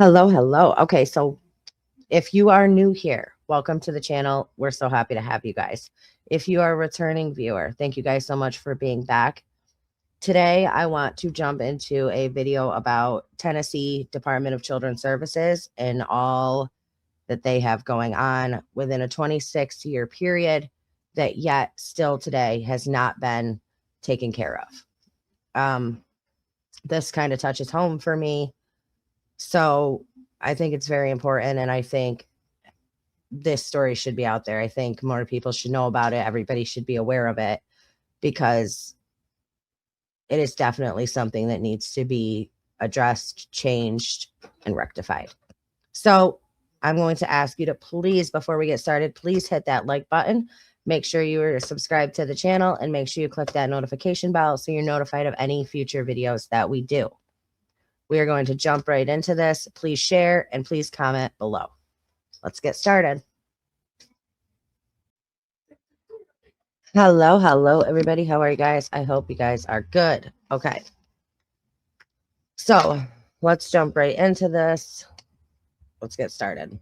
Hello, hello. Okay, so if you are new here, welcome to the channel. We're so happy to have you guys. If you are a returning viewer, thank you guys so much for being back. Today, I want to jump into a video about Tennessee Department of Children's Services and all that they have going on within a 26-year period that yet still today has not been taken care of. This kind of touches home for me. So I think it's very important, and I think this story should be out there. I think more people should know about it. Everybody should be aware of it because it is definitely something that needs to be addressed, changed, and rectified. So I'm going to ask you to please, before we get started, please hit that like button. Make sure you are subscribed to the channel and make sure you click that notification bell so you're notified of any future videos that we do. We are going to jump right into this. Please share and please comment below. Let's get started. Hello, everybody. How are you guys? I hope you guys are good. Okay. So let's jump right into this. Let's get started.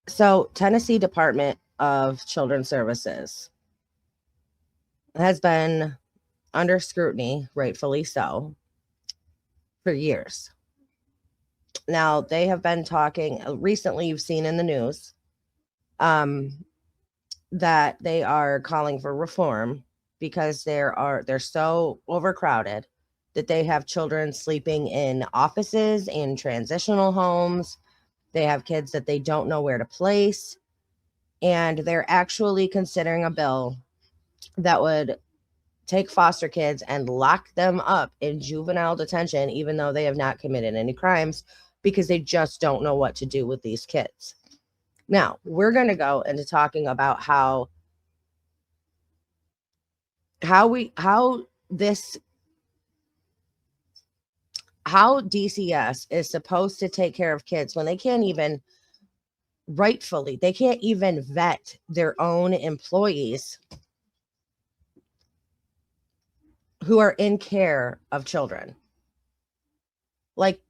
So Tennessee Department of Children's Services has been under scrutiny, rightfully so, for years. Now, they have been talking, recently you've seen in the news, that they are calling for reform because they're so overcrowded that they have children sleeping in offices, in transitional homes. They have kids that they don't know where to place. And they're actually considering a bill that would take foster kids and lock them up in juvenile detention, even though they have not committed any crimes, because they just don't know what to do with these kids. Now, we're going to go into talking about how DCS is supposed to take care of kids when they can't even they can't even vet their own employees who are in care of children. Like,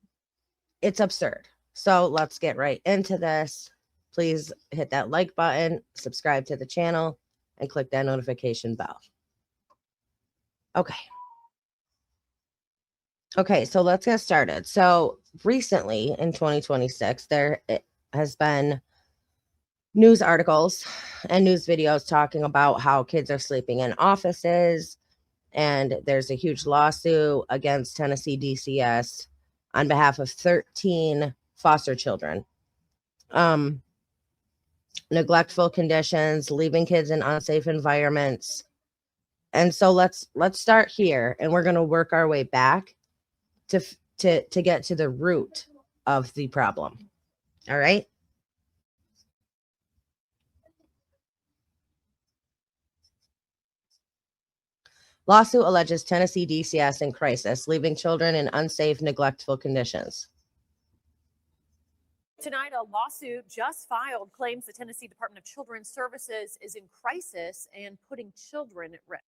it's absurd. So let's get right into this. Please hit that like button, subscribe to the channel, and click that notification bell. Okay, so let's get started. So recently in 2026, there has been news articles and news videos talking about how kids are sleeping in offices, and there's a huge lawsuit against Tennessee DCS on behalf of 13 foster children. Neglectful conditions, leaving kids in unsafe environments. And so let's start here, and we're going to work our way back to get to the root of the problem. All right. Lawsuit alleges Tennessee DCS in crisis, leaving children in unsafe, neglectful conditions. Tonight, a lawsuit just filed claims the Tennessee Department of Children's Services is in crisis and putting children at risk.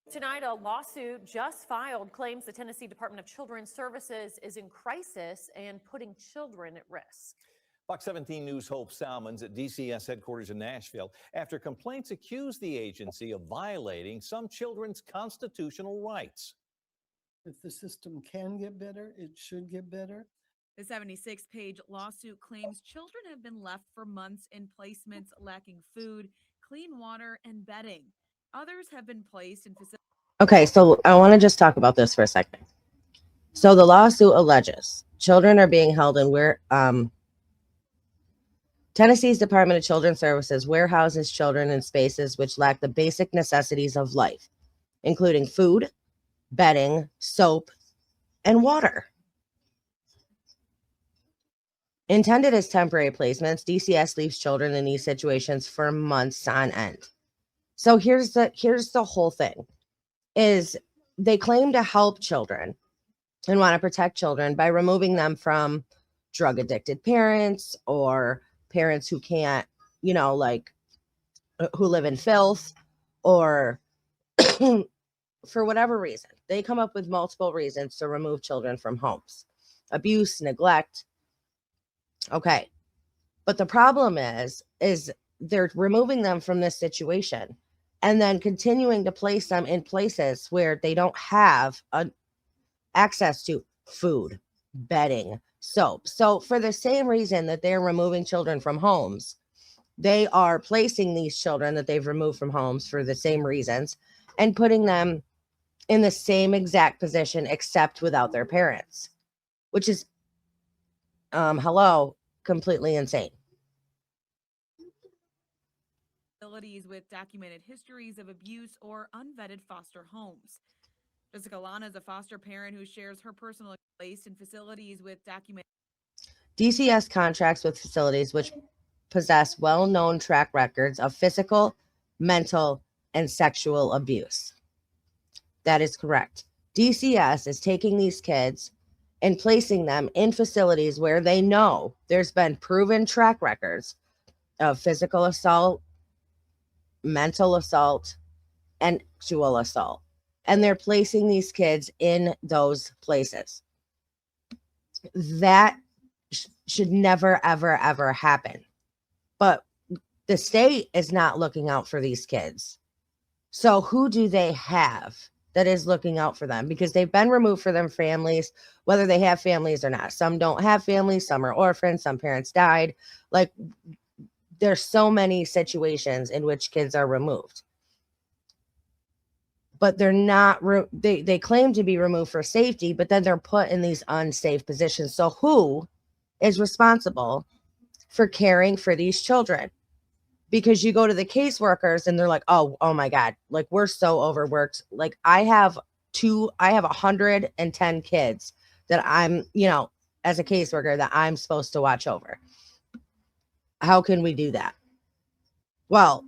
Tonight, a lawsuit just filed claims the Tennessee Department of Children's Services is in crisis and putting children at risk. Fox 17 News' Hope Salmons at DCS headquarters in Nashville after complaints accuse the agency of violating some children's constitutional rights. If the system can get better, it should get better. The 76-page lawsuit claims children have been left for months in placements lacking food, clean water, and bedding. Others have been placed in facilities. Okay, so I want to just talk about this for a second. So the lawsuit alleges children are being held in Tennessee's Department of Children's Services warehouses children in spaces which lack the basic necessities of life, including food, bedding, soap, and water. Intended as temporary placements, DCS leaves children in these situations for months on end. So here's the whole thing, is they claim to help children and want to protect children by removing them from drug addicted parents or parents who can't, like who live in filth or for whatever reason. They come up with multiple reasons to remove children from homes. Abuse, neglect. Okay. But the problem is they're removing them from this situation and then continuing to place them in places where they don't have access to food, bedding, soap. So for the same reason that they're removing children from homes, they are placing these children that they've removed from homes for the same reasons and putting them in the same exact position except without their parents, which is completely insane. Facilities with documented histories of abuse or unvetted foster homes. Jessica Lana is a foster parent who shares her personal place in facilities with documented. DCS contracts with facilities which possess well-known track records of physical, mental, and sexual abuse. That is correct. DCS is taking these kids and placing them in facilities where they know there's been proven track records of physical assault, mental assault, and sexual assault. And they're placing these kids in those places. That should never, ever, ever happen. But the state is not looking out for these kids. So who do they have that is looking out for them? Because they've been removed from their families, whether they have families or not. Some don't have families, some are orphans, some parents died. Like, there's so many situations in which kids are removed. But they're not, they claim to be removed for safety, but then they're put in these unsafe positions. So who is responsible for caring for these children? Because you go to the caseworkers and they're like, oh my God, like we're so overworked. Like I have 110 kids that I'm, as a caseworker that I'm supposed to watch over. How can we do that? Well,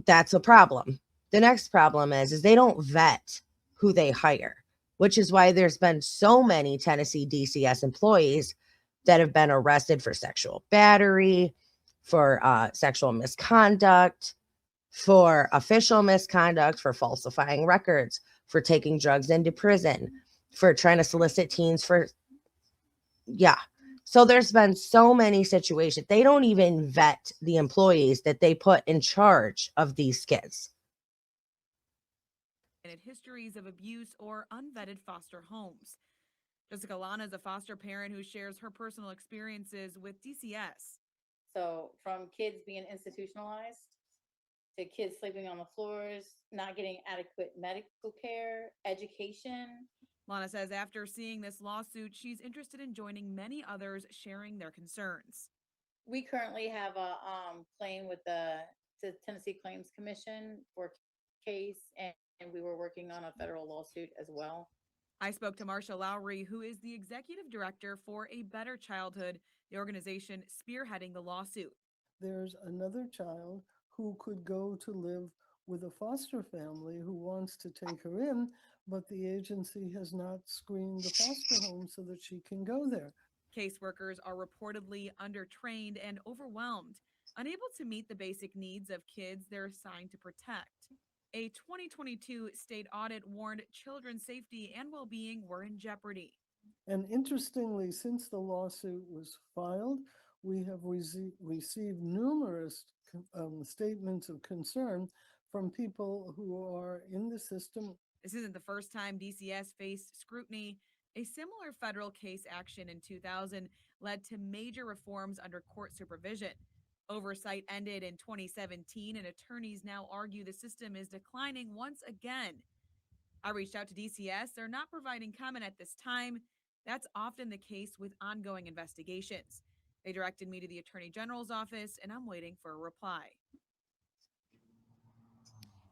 that's a problem. The next problem is they don't vet who they hire, which is why there's been so many Tennessee DCS employees that have been arrested for sexual battery, for sexual misconduct, for official misconduct, for falsifying records, for taking drugs into prison, for trying to solicit teens for, So there's been so many situations. They don't even vet the employees that they put in charge of these kids. Histories of abuse or unvetted foster homes. Jessica Lana is a foster parent who shares her personal experiences with DCS. So from kids being institutionalized to kids sleeping on the floors, not getting adequate medical care, education. Lana says after seeing this lawsuit, she's interested in joining many others sharing their concerns. We currently have a claim with the Tennessee Claims Commission for case, and we were working on a federal lawsuit as well. I spoke to Marsha Lowry, who is the executive director for A Better Childhood, the organization spearheading the lawsuit. There's another child who could go to live with a foster family who wants to take her in, but the agency has not screened the foster home so that she can go there. Caseworkers are reportedly undertrained and overwhelmed, unable to meet the basic needs of kids they're assigned to protect. A 2022 state audit warned children's safety and well-being were in jeopardy. And interestingly, since the lawsuit was filed, we have received numerous statements of concern from people who are in the system. This isn't the first time DCS faced scrutiny. A similar federal case action in 2000 led to major reforms under court supervision. Oversight ended in 2017, and attorneys now argue the system is declining once again. I reached out to DCS. They're not providing comment at this time. That's often the case with ongoing investigations. They directed me to the Attorney General's office, and I'm waiting for a reply.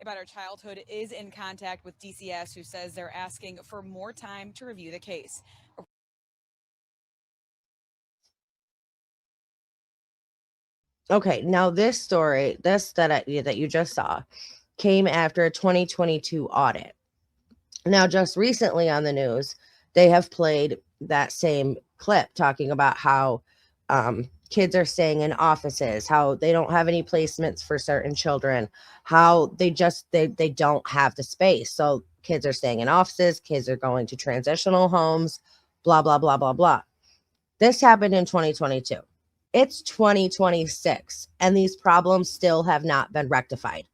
A Better Childhood is in contact with DCS, who says they're asking for more time to review the case. Okay, now this story, that you just saw, came after a 2022 audit. Now, just recently on the news, they have played that same clip talking about how kids are staying in offices, how they don't have any placements for certain children, how they don't have the space. So kids are staying in offices, kids are going to transitional homes, blah, blah, blah, blah, blah. This happened in 2022. It's 2026, and these problems still have not been rectified.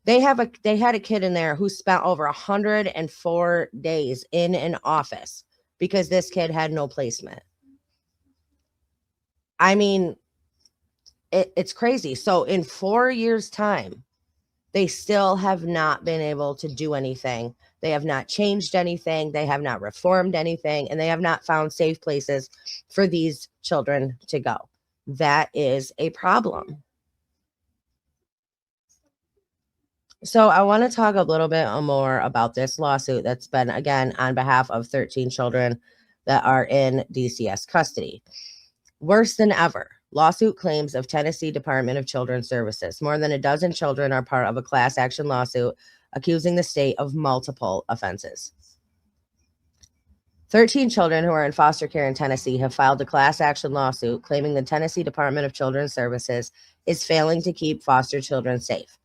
They had a kid in there who spent over 104 days in an office because this kid had no placement. I mean, it's crazy. So in 4 years' time, they still have not been able to do anything. They have not changed anything. They have not reformed anything, and they have not found safe places for these children to go. That is a problem. So I want to talk a little bit more about this lawsuit that's been, again, on behalf of 13 children that are in DCS custody. Worse than ever. Lawsuit claims of Tennessee Department of Children's Services. More than a dozen children are part of a class action lawsuit accusing the state of multiple offenses. 13 children who are in foster care in Tennessee have filed a class action lawsuit claiming the Tennessee Department of Children's Services is failing to keep foster children safe.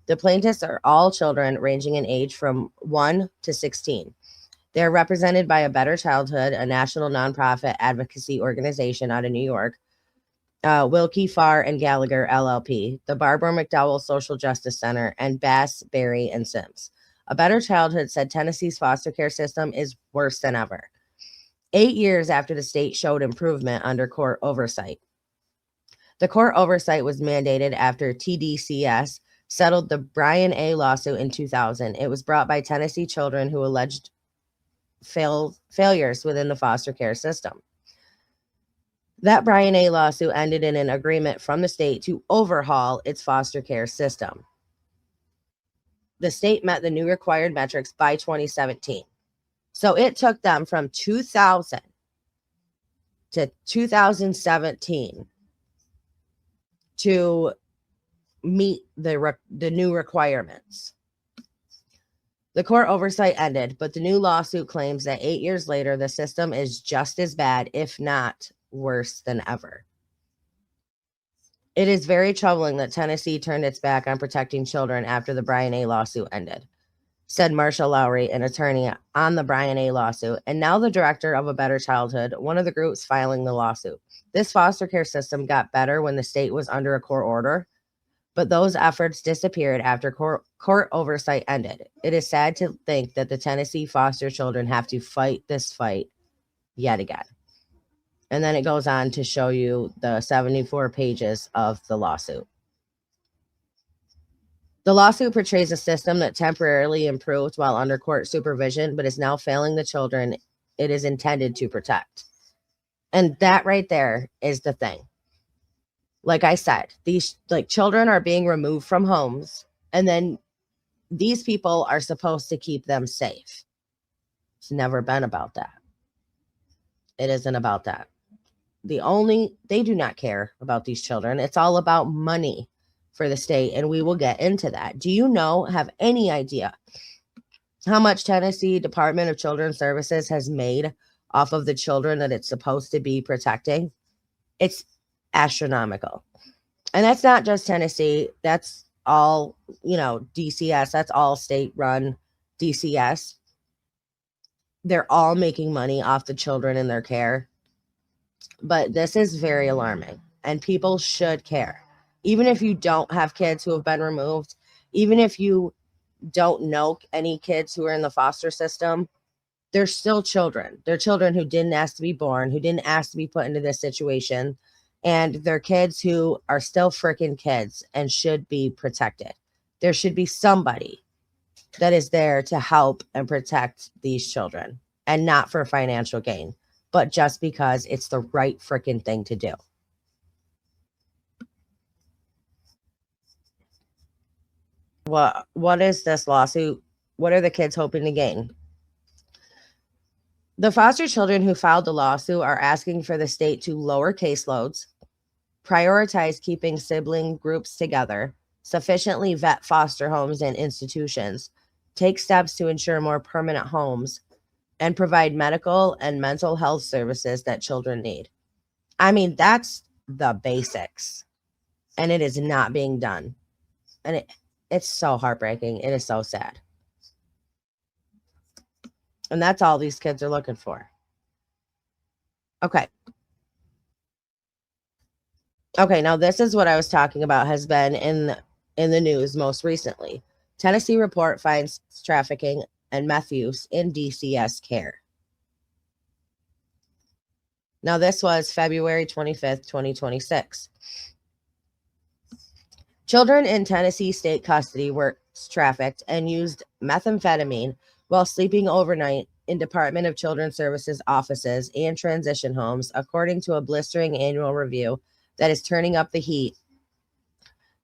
The plaintiffs are all children ranging in age from 1 to 16. They are represented by A Better Childhood, a national nonprofit advocacy organization out of New York, Wilkie Farr and Gallagher LLP, the Barbara McDowell Social Justice Center, and Bass, Berry, and Sims. A Better Childhood said Tennessee's foster care system is worse than ever. 8 years after the state showed improvement under court oversight. The court oversight was mandated after TDCS settled the Brian A. lawsuit in 2000. It was brought by Tennessee children who alleged failures within the foster care system. That Brian A. lawsuit ended in an agreement from the state to overhaul its foster care system. The state met the new required metrics by 2017. So it took them from 2000 to 2017 to meet the new requirements. The court oversight ended, but the new lawsuit claims that 8 years later, the system is just as bad, if not worse than ever. It is very troubling that Tennessee turned its back on protecting children after the Brian A. lawsuit ended, said Marsha Lowry, an attorney on the Brian A. lawsuit, and now the director of A Better Childhood, one of the groups filing the lawsuit. This foster care system got better when the state was under a court order, but those efforts disappeared after court oversight ended. It is sad to think that the Tennessee foster children have to fight this fight yet again. And then it goes on to show you the 74 pages of the lawsuit. The lawsuit portrays a system that temporarily improved while under court supervision, but is now failing the children it is intended to protect. And that right there is the thing. Like I said, these children are being removed from homes, and then these people are supposed to keep them safe. It's never been about that. It isn't about that. They do not care about these children. It's all about money for the state, and we will get into that. Do you have any idea how much Tennessee Department of Children's Services has made off of the children that it's supposed to be protecting? It's astronomical. And that's not just Tennessee. That's all, DCS. That's all state-run DCS. They're all making money off the children in their care. But this is very alarming, and people should care. Even if you don't have kids who have been removed, even if you don't know any kids who are in the foster system, they're still children. They're children who didn't ask to be born, who didn't ask to be put into this situation. And they're kids who are still freaking kids and should be protected. There should be somebody that is there to help and protect these children, and not for financial gain, but just because it's the right freaking thing to do. What is this lawsuit? What are the kids hoping to gain? The foster children who filed the lawsuit are asking for the state to lower caseloads, prioritize keeping sibling groups together, sufficiently vet foster homes and institutions, take steps to ensure more permanent homes, and provide medical and mental health services that children need. I mean, that's the basics, and it is not being done. And it's so heartbreaking. It is so sad. And that's all these kids are looking for. Okay. Okay, now this is what I was talking about has been in the news most recently. Tennessee report finds trafficking and meth use in DCS care. Now this was February 25th, 2026. Children in Tennessee state custody were trafficked and used methamphetamine while sleeping overnight in Department of Children's Services offices and transition homes, according to a blistering annual review that is turning up the heat.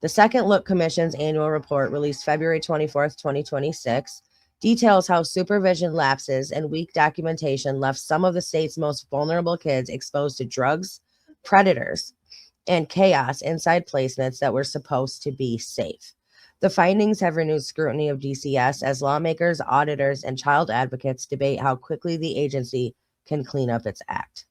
The Second Look Commission's annual report, released February 24th, 2026, details how supervision lapses and weak documentation left some of the state's most vulnerable kids exposed to drugs, predators, and chaos inside placements that were supposed to be safe. The findings have renewed scrutiny of DCS as lawmakers, auditors, and child advocates debate how quickly the agency can clean up its act.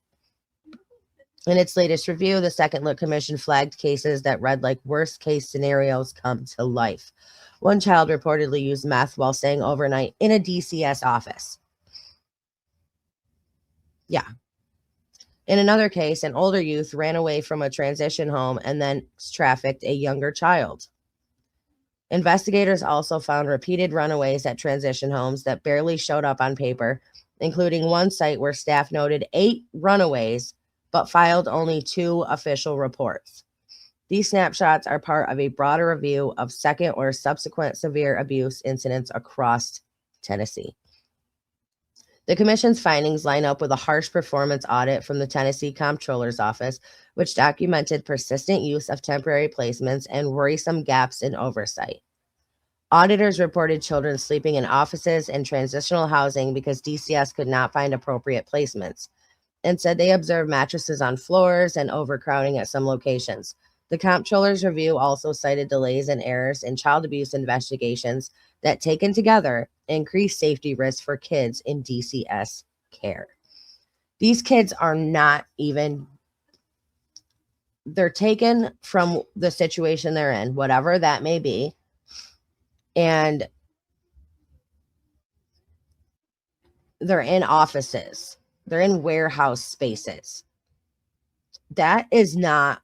In its latest review, the Second Look Commission flagged cases that read like worst-case scenarios come to life. One child reportedly used meth while staying overnight in a DCS office. Yeah. In another case, an older youth ran away from a transition home and then trafficked a younger child. Investigators also found repeated runaways at transition homes that barely showed up on paper, including one site where staff noted 8 runaways but filed only 2 official reports. These snapshots are part of a broader review of second or subsequent severe abuse incidents across Tennessee. The commission's findings line up with a harsh performance audit from the Tennessee Comptroller's Office, which documented persistent use of temporary placements and worrisome gaps in oversight. Auditors reported children sleeping in offices and transitional housing because DCS could not find appropriate placements, and said they observed mattresses on floors and overcrowding at some locations. The Comptroller's review also cited delays and errors in child abuse investigations that, taken together, increase safety risks for kids in DCS care. These kids are not even, they're taken from the situation they're in, whatever that may be, and they're in offices. They're in warehouse spaces. That is not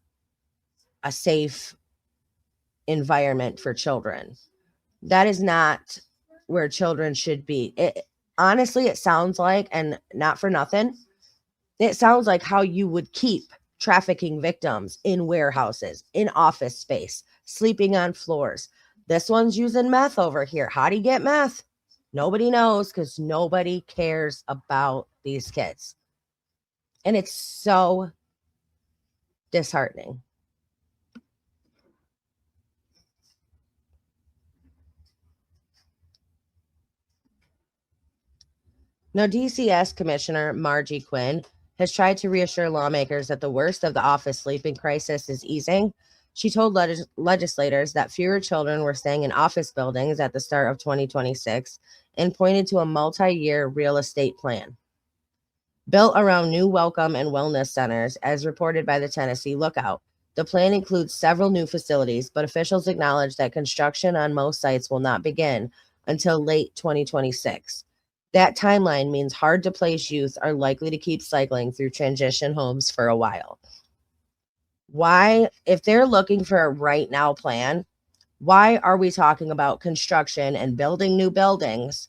a safe environment for children. That is not where children should be. Honestly, it sounds like, and not for nothing, it sounds like how you would keep trafficking victims in warehouses, in office space, sleeping on floors. This one's using meth over here. How do you get meth? Nobody knows because nobody cares about these kids. And it's so disheartening. Now, DCS Commissioner Margie Quinn has tried to reassure lawmakers that the worst of the office sleeping crisis is easing. She told legislators that fewer children were staying in office buildings at the start of 2026 and pointed to a multi-year real estate plan built around new welcome and wellness centers, as reported by the Tennessee Lookout. The plan includes several new facilities, but officials acknowledge that construction on most sites will not begin until late 2026. That timeline means hard-to-place youth are likely to keep cycling through transition homes for a while. Why, if they're looking for a right now plan, why are we talking about construction and building new buildings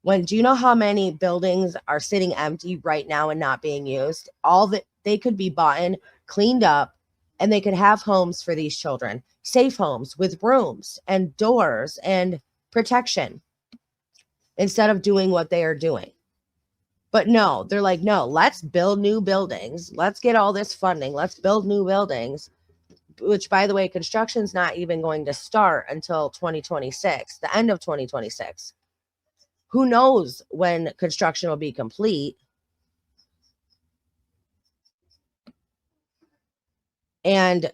when, do you know how many buildings are sitting empty right now and not being used? All that they could be bought in, cleaned up, and they could have homes for these children, safe homes with rooms and doors and protection, instead of doing what they are doing. But no, they're like, no, let's build new buildings. Let's get all this funding. Let's build new buildings, which, by the way, construction's not even going to start until 2026, the end of 2026. Who knows when construction will be complete? And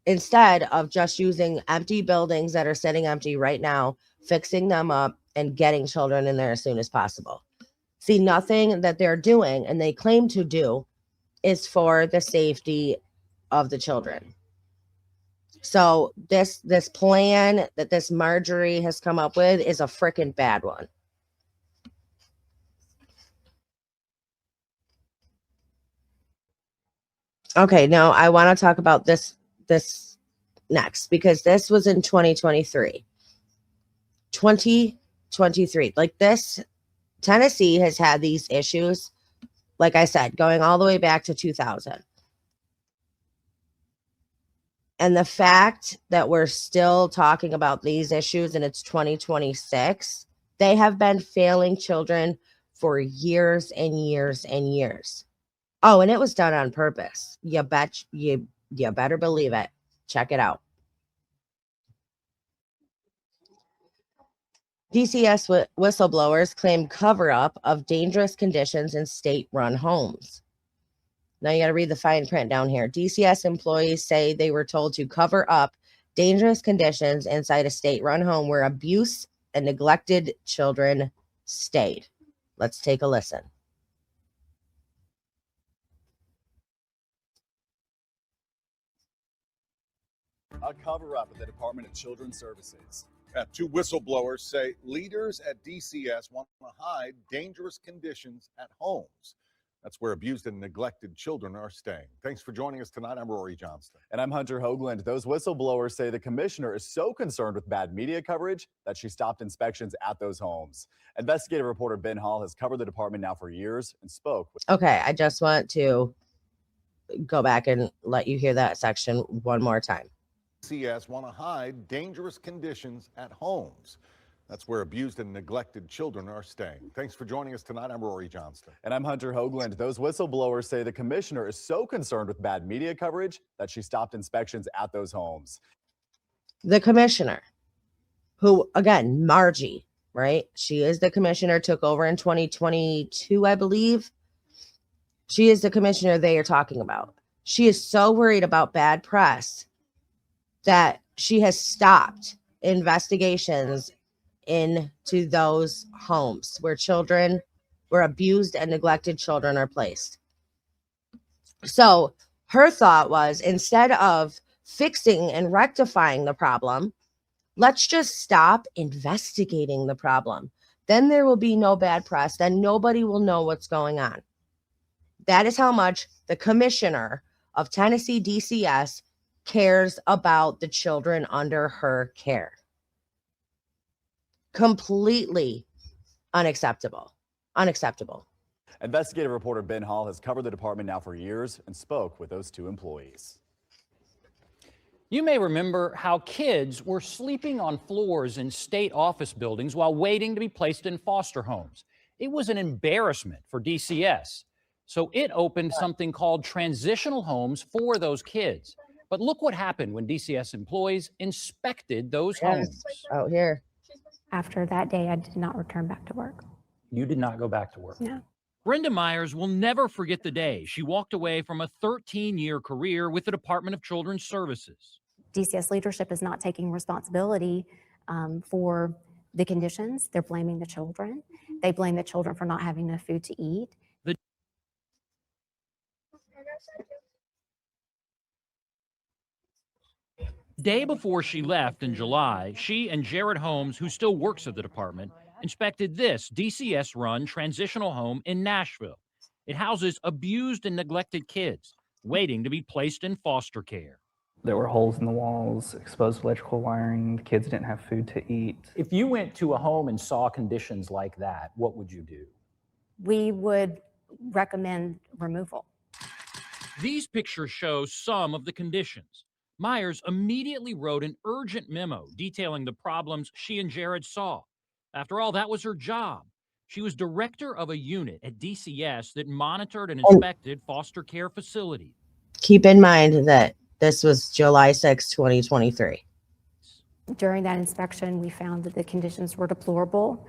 instead of just using empty buildings that are sitting empty right now, fixing them up and getting children in there as soon as possible. See, nothing that they're doing and they claim to do is for the safety of the children. So this plan that this Marjorie has come up with is a freaking bad one. Okay, now I want to talk about this next, because this was in 2023. 2023. Like this, Tennessee has had these issues, like I said, going all the way back to 2000. And the fact that we're still talking about these issues and it's 2026, they have been failing children for years and years and years. Oh, and it was done on purpose. You better believe it. Check it out. DCS whistleblowers claim cover-up of dangerous conditions in state-run homes. Now you got to read the fine print down here. DCS employees say they were told to cover up dangerous conditions inside a state-run home where abuse and neglected children stayed. Let's take a listen. A cover-up at the Department of Children's Services. Two whistleblowers say leaders at DCS want to hide dangerous conditions at homes. That's where abused and neglected children are staying. Thanks for joining us tonight. I'm Rory Johnston. And I'm Hunter Hoagland. Those whistleblowers say the commissioner is so concerned with bad media coverage that she stopped inspections at those homes. Investigative reporter Ben Hall has covered the department now for years and spoke with... Okay, I just want to go back and let you hear that section one more time. DCS want to hide dangerous conditions at homes. That's where abused and neglected children are staying. Thanks for joining us tonight. I'm Rory Johnston. And I'm Hunter Hoagland. Those whistleblowers say the commissioner is so concerned with bad media coverage that she stopped inspections at those homes. The commissioner, who, again, Margie, right? She is the commissioner, took over in 2022, I believe. She is the commissioner they are talking about. She is so worried about bad press that she has stopped investigations into those homes where abused and neglected children are placed. So her thought was, instead of fixing and rectifying the problem, let's just stop investigating the problem. Then there will be no bad press. Then nobody will know what's going on. That is how much the commissioner of Tennessee DCS cares about the children under her care. Completely unacceptable. Unacceptable. Investigative reporter Ben Hall has covered the department now for years and spoke with those two employees. You may remember how kids were sleeping on floors in state office buildings while waiting to be placed in foster homes. It was an embarrassment for DCS. So it opened something called transitional homes for those kids. But look what happened when DCS employees inspected those homes. Out here. After that day, I did not return back to work. You did not go back to work. No. Brenda Myers will never forget the day she walked away from a 13-year career with the Department of Children's Services. DCS leadership is not taking responsibility for the conditions. They're blaming the children. They blame the children for not having enough food to eat. Day before she left in July, she and Jared Holmes, who still works at the department, inspected this DCS-run transitional home in Nashville. It houses abused and neglected kids waiting to be placed in foster care. There were holes in the walls, exposed electrical wiring. The kids didn't have food to eat. If you went to a home and saw conditions like that, what would you do? We would recommend removal. These pictures show some of the conditions. Myers immediately wrote an urgent memo detailing the problems she and Jared saw. After all, that was her job. She was director of a unit at DCS that monitored and inspected foster care facilities. Keep in mind that this was July 6, 2023. During that inspection, we found that the conditions were deplorable,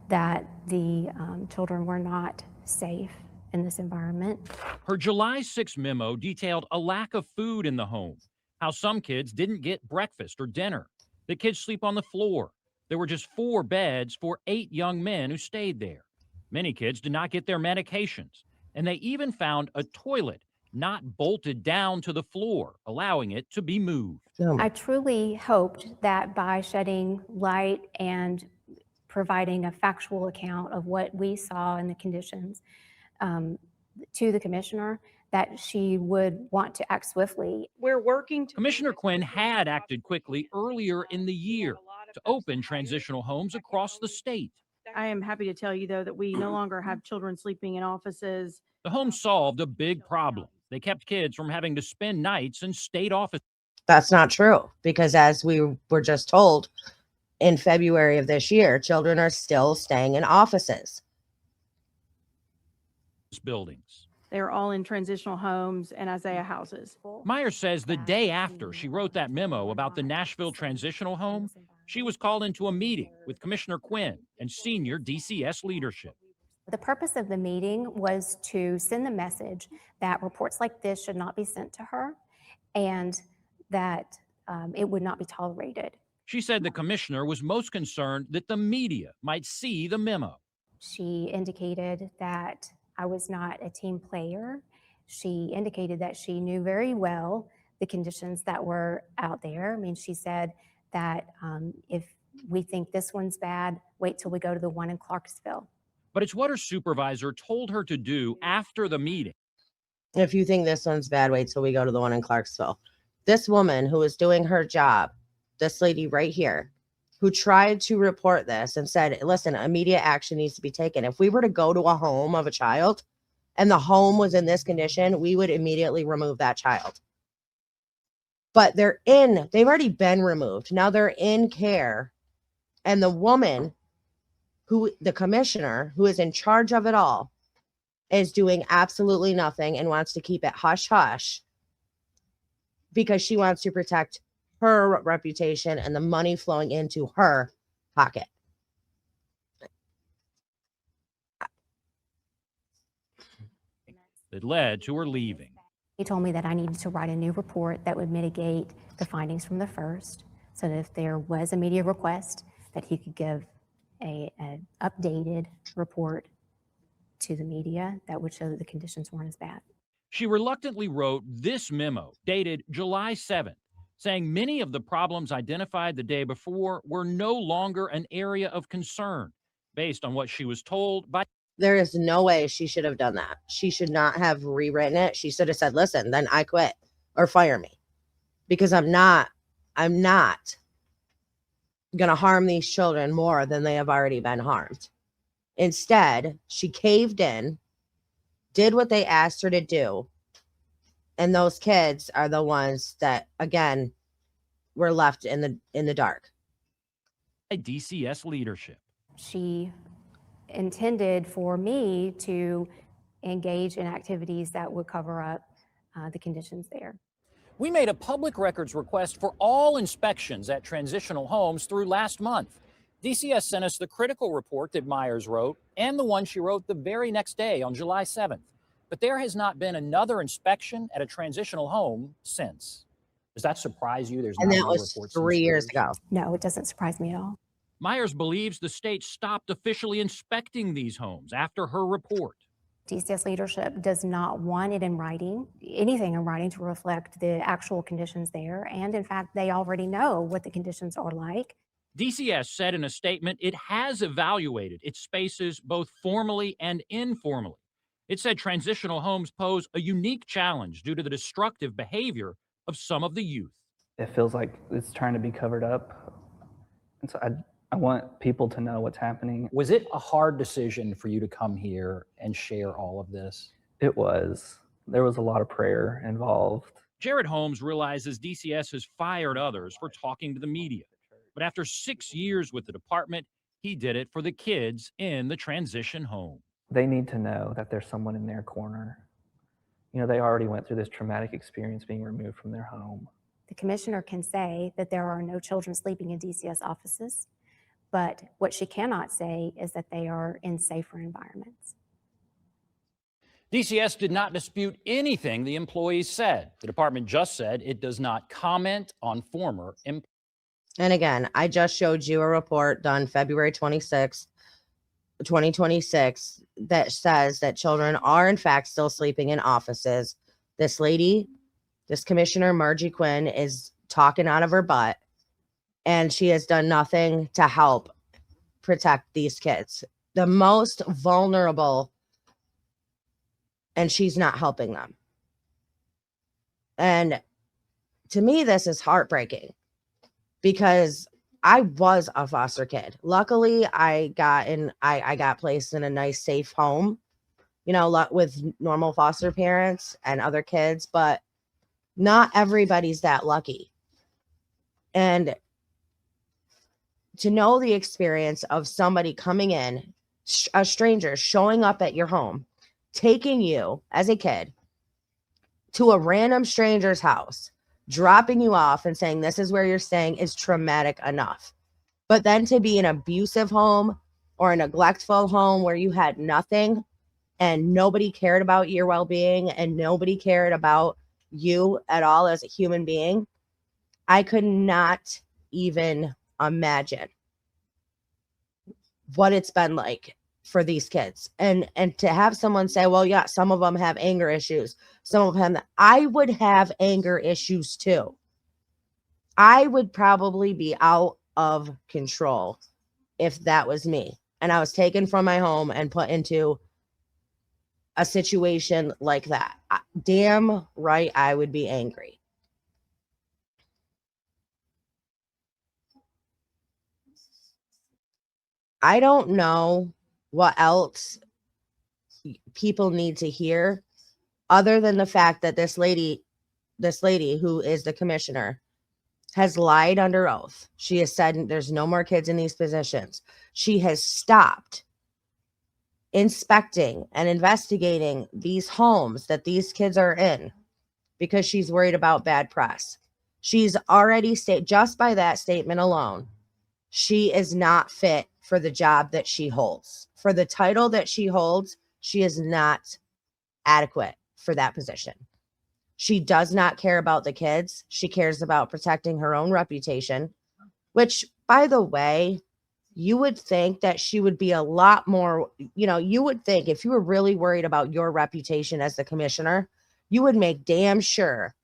that the children were not safe in this environment. Her July 6 memo detailed a lack of food in the home, how some kids didn't get breakfast or dinner. The kids sleep on the floor. There were just 4 beds for 8 young men who stayed there. Many kids did not get their medications, and they even found a toilet not bolted down to the floor, allowing it to be moved. I truly hoped that by shedding light and providing a factual account of what we saw in the conditions to the commissioner, that she would want to act swiftly. We're working to. Commissioner Quinn had acted quickly earlier in the year to open transitional homes across the state. I am happy to tell you, though, that we no longer have children sleeping in offices. The home solved a big problem. They kept kids from having to spend nights in state offices. That's not true, because as we were just told, in February of this year, children are still staying in offices. Buildings. They're all in transitional homes and Isaiah houses. Myers says the day after she wrote that memo about the Nashville transitional home, she was called into a meeting with Commissioner Quinn and senior DCS leadership. The purpose of the meeting was to send the message that reports like this should not be sent to her, and that it would not be tolerated. She said the commissioner was most concerned that the media might see the memo. She indicated that I was not a team player. She indicated that she knew very well the conditions that were out there. I mean, she said that if we think this one's bad, wait till we go to the one in Clarksville. But it's what her supervisor told her to do after the meeting. If you think this one's bad, wait till we go to the one in Clarksville. This woman who was doing her job, this lady right here, who tried to report this and said, listen, immediate action needs to be taken. If we were to go to a home of a child and the home was in this condition, we would immediately remove that child. But they've already been removed. Now they're in care. And the woman the commissioner who is in charge of it all is doing absolutely nothing and wants to keep it hush hush because she wants to protect her reputation and the money flowing into her pocket. It led to her leaving. He told me that I needed to write a new report that would mitigate the findings from the first, so that if there was a media request, that he could give an updated report to the media that would show that the conditions weren't as bad. She reluctantly wrote this memo dated July 7th, saying many of the problems identified the day before were no longer an area of concern, based on what she was told by. There is no way she should have done that. She should not have rewritten it. She should have said, listen, then I quit or fire me, because I'm not going to harm these children more than they have already been harmed. Instead, she caved in, did what they asked her to do. And those kids are the ones that, again, were left in the dark. DCS leadership. She intended for me to engage in activities that would cover up the conditions there. We made a public records request for all inspections at transitional homes through last month. DCS sent us the critical report that Myers wrote and the one she wrote the very next day on July 7th. But there has not been another inspection at a transitional home since. Does that surprise you? There's and not that was 3 years ago. No, it doesn't surprise me at all. Myers believes the state stopped officially inspecting these homes after her report. DCS leadership does not want it in writing, anything in writing, to reflect the actual conditions there. And in fact, they already know what the conditions are like. DCS said in a statement it has evaluated its spaces both formally and informally. It said transitional homes pose a unique challenge due to the destructive behavior of some of the youth. It feels like it's trying to be covered up. And so I want people to know what's happening. Was it a hard decision for you to come here and share all of this? It was. There was a lot of prayer involved. Jared Holmes realizes DCS has fired others for talking to the media. But after 6 years with the department, he did it for the kids in the transition home. They need to know that there's someone in their corner. You know, they already went through this traumatic experience being removed from their home. The commissioner can say that there are no children sleeping in DCS offices, but what she cannot say is that they are in safer environments. DCS did not dispute anything the employees said. The department just said it does not comment on former employees. And again, I just showed you a report done February 26th 2026 that says that children are in fact still sleeping in offices. This lady, this Commissioner Margie Quinn, is talking out of her butt, and she has done nothing to help protect these kids, the most vulnerable, and she's not helping them. And to me, this is heartbreaking because I was a foster kid. Luckily, I got placed in a nice, safe home, you know, with normal foster parents and other kids, but not everybody's that lucky. And to know the experience of somebody coming in, a stranger showing up at your home, taking you as a kid to a random stranger's house, dropping you off and saying, this is where you're staying, is traumatic enough. But then to be an abusive home or a neglectful home where you had nothing and nobody cared about your well-being and nobody cared about you at all as a human being, I could not even imagine what it's been like for these kids. And to have someone say, well, yeah, some of them have anger issues. Some of them, I would have anger issues too. I would probably be out of control if that was me and I was taken from my home and put into a situation like that. Damn right, I would be angry. I don't know what else people need to hear other than the fact that this lady who is the commissioner has lied under oath. She has said there's no more kids in these positions. She has stopped inspecting and investigating these homes that these kids are in because she's worried about bad press. She's already just by that statement alone, she is not fit for the job that she holds. For the title that she holds, she is not adequate for that position. She does not care about the kids. She cares about protecting her own reputation, which, by the way, you would think that she would be a lot more, you know, you would think if you were really worried about your reputation as the commissioner, you would make damn sure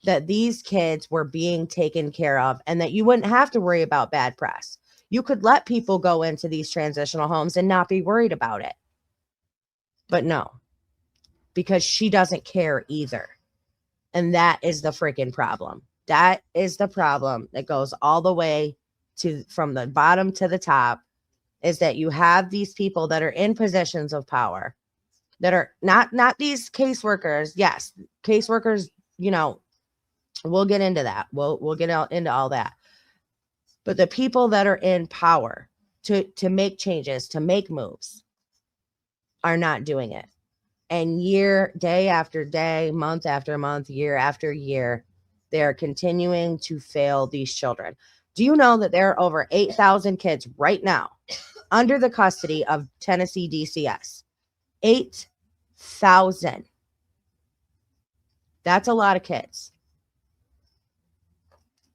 that these kids were being taken care of and that you wouldn't have to worry about bad press. You could let people go into these transitional homes and not be worried about it. But no, because she doesn't care either. And that is the freaking problem. That is the problem that goes all the way to from the bottom to the top, is that you have these people that are in positions of power that are not these caseworkers. Yes, caseworkers, you know, we'll get into that. We'll get out into all that. But the people that are in power to make changes, to make moves, are not doing it. And day after day, month after month, year after year, they are continuing to fail these children. Do you know that there are over 8,000 kids right now under the custody of Tennessee DCS? 8,000. That's a lot of kids.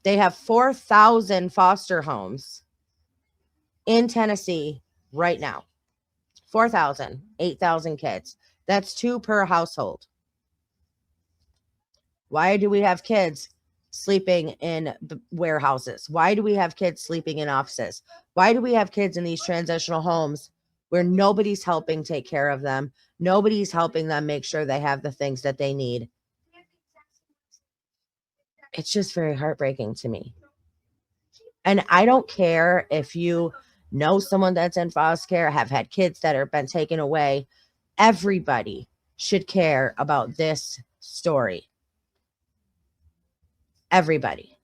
They have 4,000 foster homes in Tennessee right now. 4,000, 8,000 kids. That's 2 per household. Why do we have kids sleeping in the warehouses? Why do we have kids sleeping in offices? Why do we have kids in these transitional homes where nobody's helping take care of them? Nobody's helping them make sure they have the things that they need. It's just very heartbreaking to me. And I don't care if you know someone that's in foster care, have had kids that have been taken away. Everybody should care about this story. Everybody.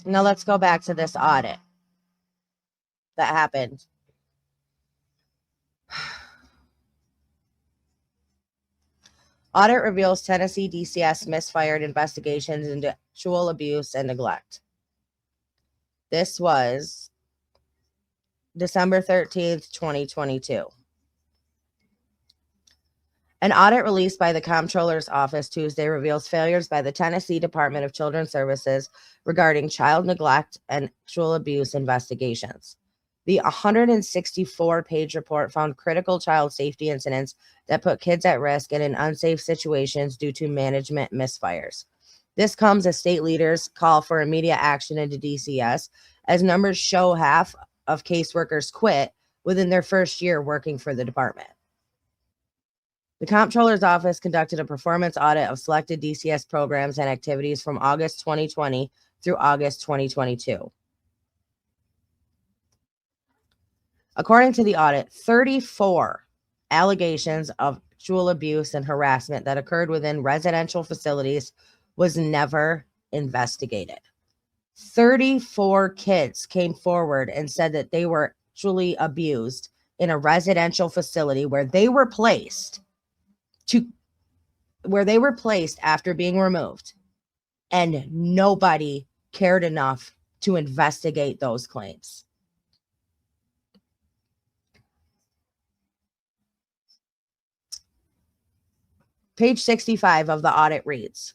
Now let's go back to this audit that happened. Audit reveals Tennessee DCS misfired investigations into sexual abuse and neglect. This was December 13th, 2022. An audit released by the Comptroller's Office Tuesday reveals failures by the Tennessee Department of Children's Services regarding child neglect and sexual abuse investigations. The 164-page report found critical child safety incidents that put kids at risk and in unsafe situations due to management misfires. This comes as state leaders call for immediate action into DCS, as numbers show half of caseworkers quit within their first year working for the department. The Comptroller's Office conducted a performance audit of selected DCS programs and activities from August 2020 through August 2022. According to the audit, 34 allegations of sexual abuse and harassment that occurred within residential facilities was never investigated. 34 kids came forward and said that they were sexually abused in a residential facility where they were placed after being removed, and nobody cared enough to investigate those claims. Page 65 of the audit reads,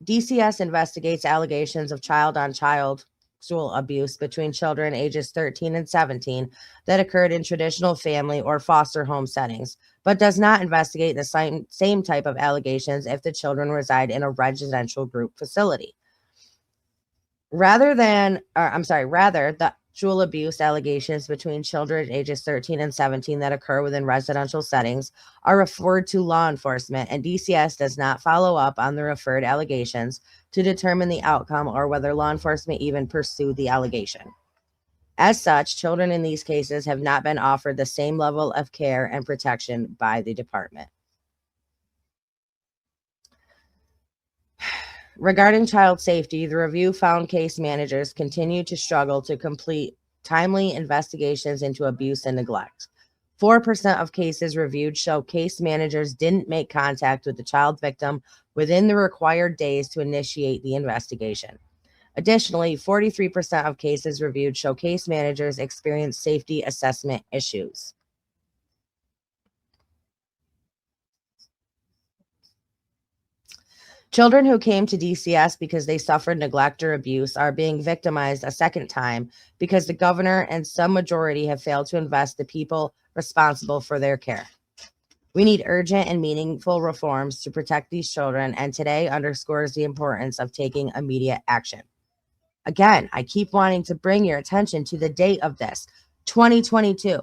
DCS investigates allegations of child-on-child sexual abuse between children ages 13 and 17 that occurred in traditional family or foster home settings, but does not investigate the same type of allegations if the children reside in a residential group facility. Rather, the sexual abuse allegations between children ages 13 and 17 that occur within residential settings are referred to law enforcement, and DCS does not follow up on the referred allegations to determine the outcome or whether law enforcement even pursued the allegation. As such, children in these cases have not been offered the same level of care and protection by the department. Regarding child safety, the review found case managers continue to struggle to complete timely investigations into abuse and neglect. 4% of cases reviewed show case managers didn't make contact with the child victim within the required days to initiate the investigation. Additionally, 43% of cases reviewed show case managers experience safety assessment issues. Children who came to DCS because they suffered neglect or abuse are being victimized a second time because the governor and some majority have failed to invest the people responsible for their care. We need urgent and meaningful reforms to protect these children, and today underscores the importance of taking immediate action. Again, I keep wanting to bring your attention to the date of this, 2022.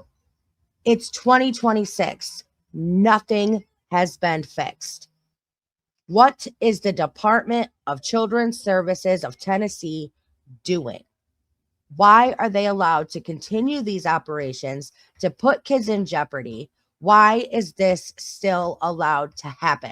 It's 2026. Nothing has been fixed. What is the Department of Children's Services of Tennessee doing? Why are they allowed to continue these operations to put kids in jeopardy? Why is this still allowed to happen?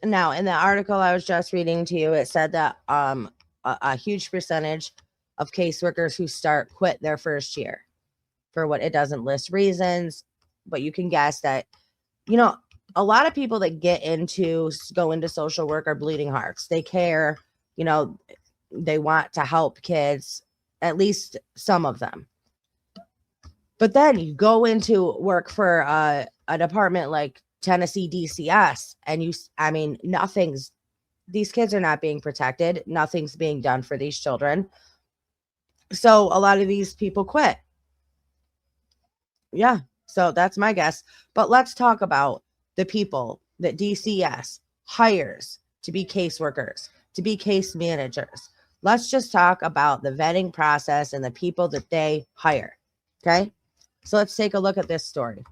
Now, in the article I was just reading to you, it said that a huge percentage of caseworkers who start quit their first year. For what, it doesn't list reasons, but you can guess that, you know, a lot of people that go into social work are bleeding hearts. They care, you know, they want to help kids, at least some of them. But then you go into work for a department like Tennessee DCS, and these kids are not being protected. Nothing's being done for these children. So a lot of these people quit. Yeah, so that's my guess. But let's talk about the people that DCS hires to be caseworkers, to be case managers. Let's just talk about the vetting process and the people that they hire. Okay, so let's take a look at this story.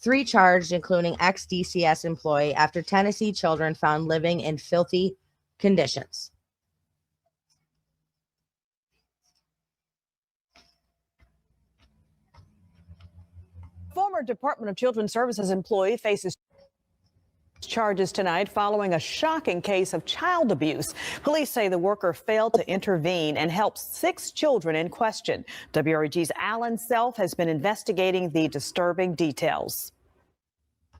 3 charged, including ex-DCS employee, after Tennessee children found living in filthy conditions. Former Department of Children's Services employee faces charges tonight following a shocking case of child abuse. Police say the worker failed to intervene and help 6 children in question. WREG's Alan Self has been investigating the disturbing details.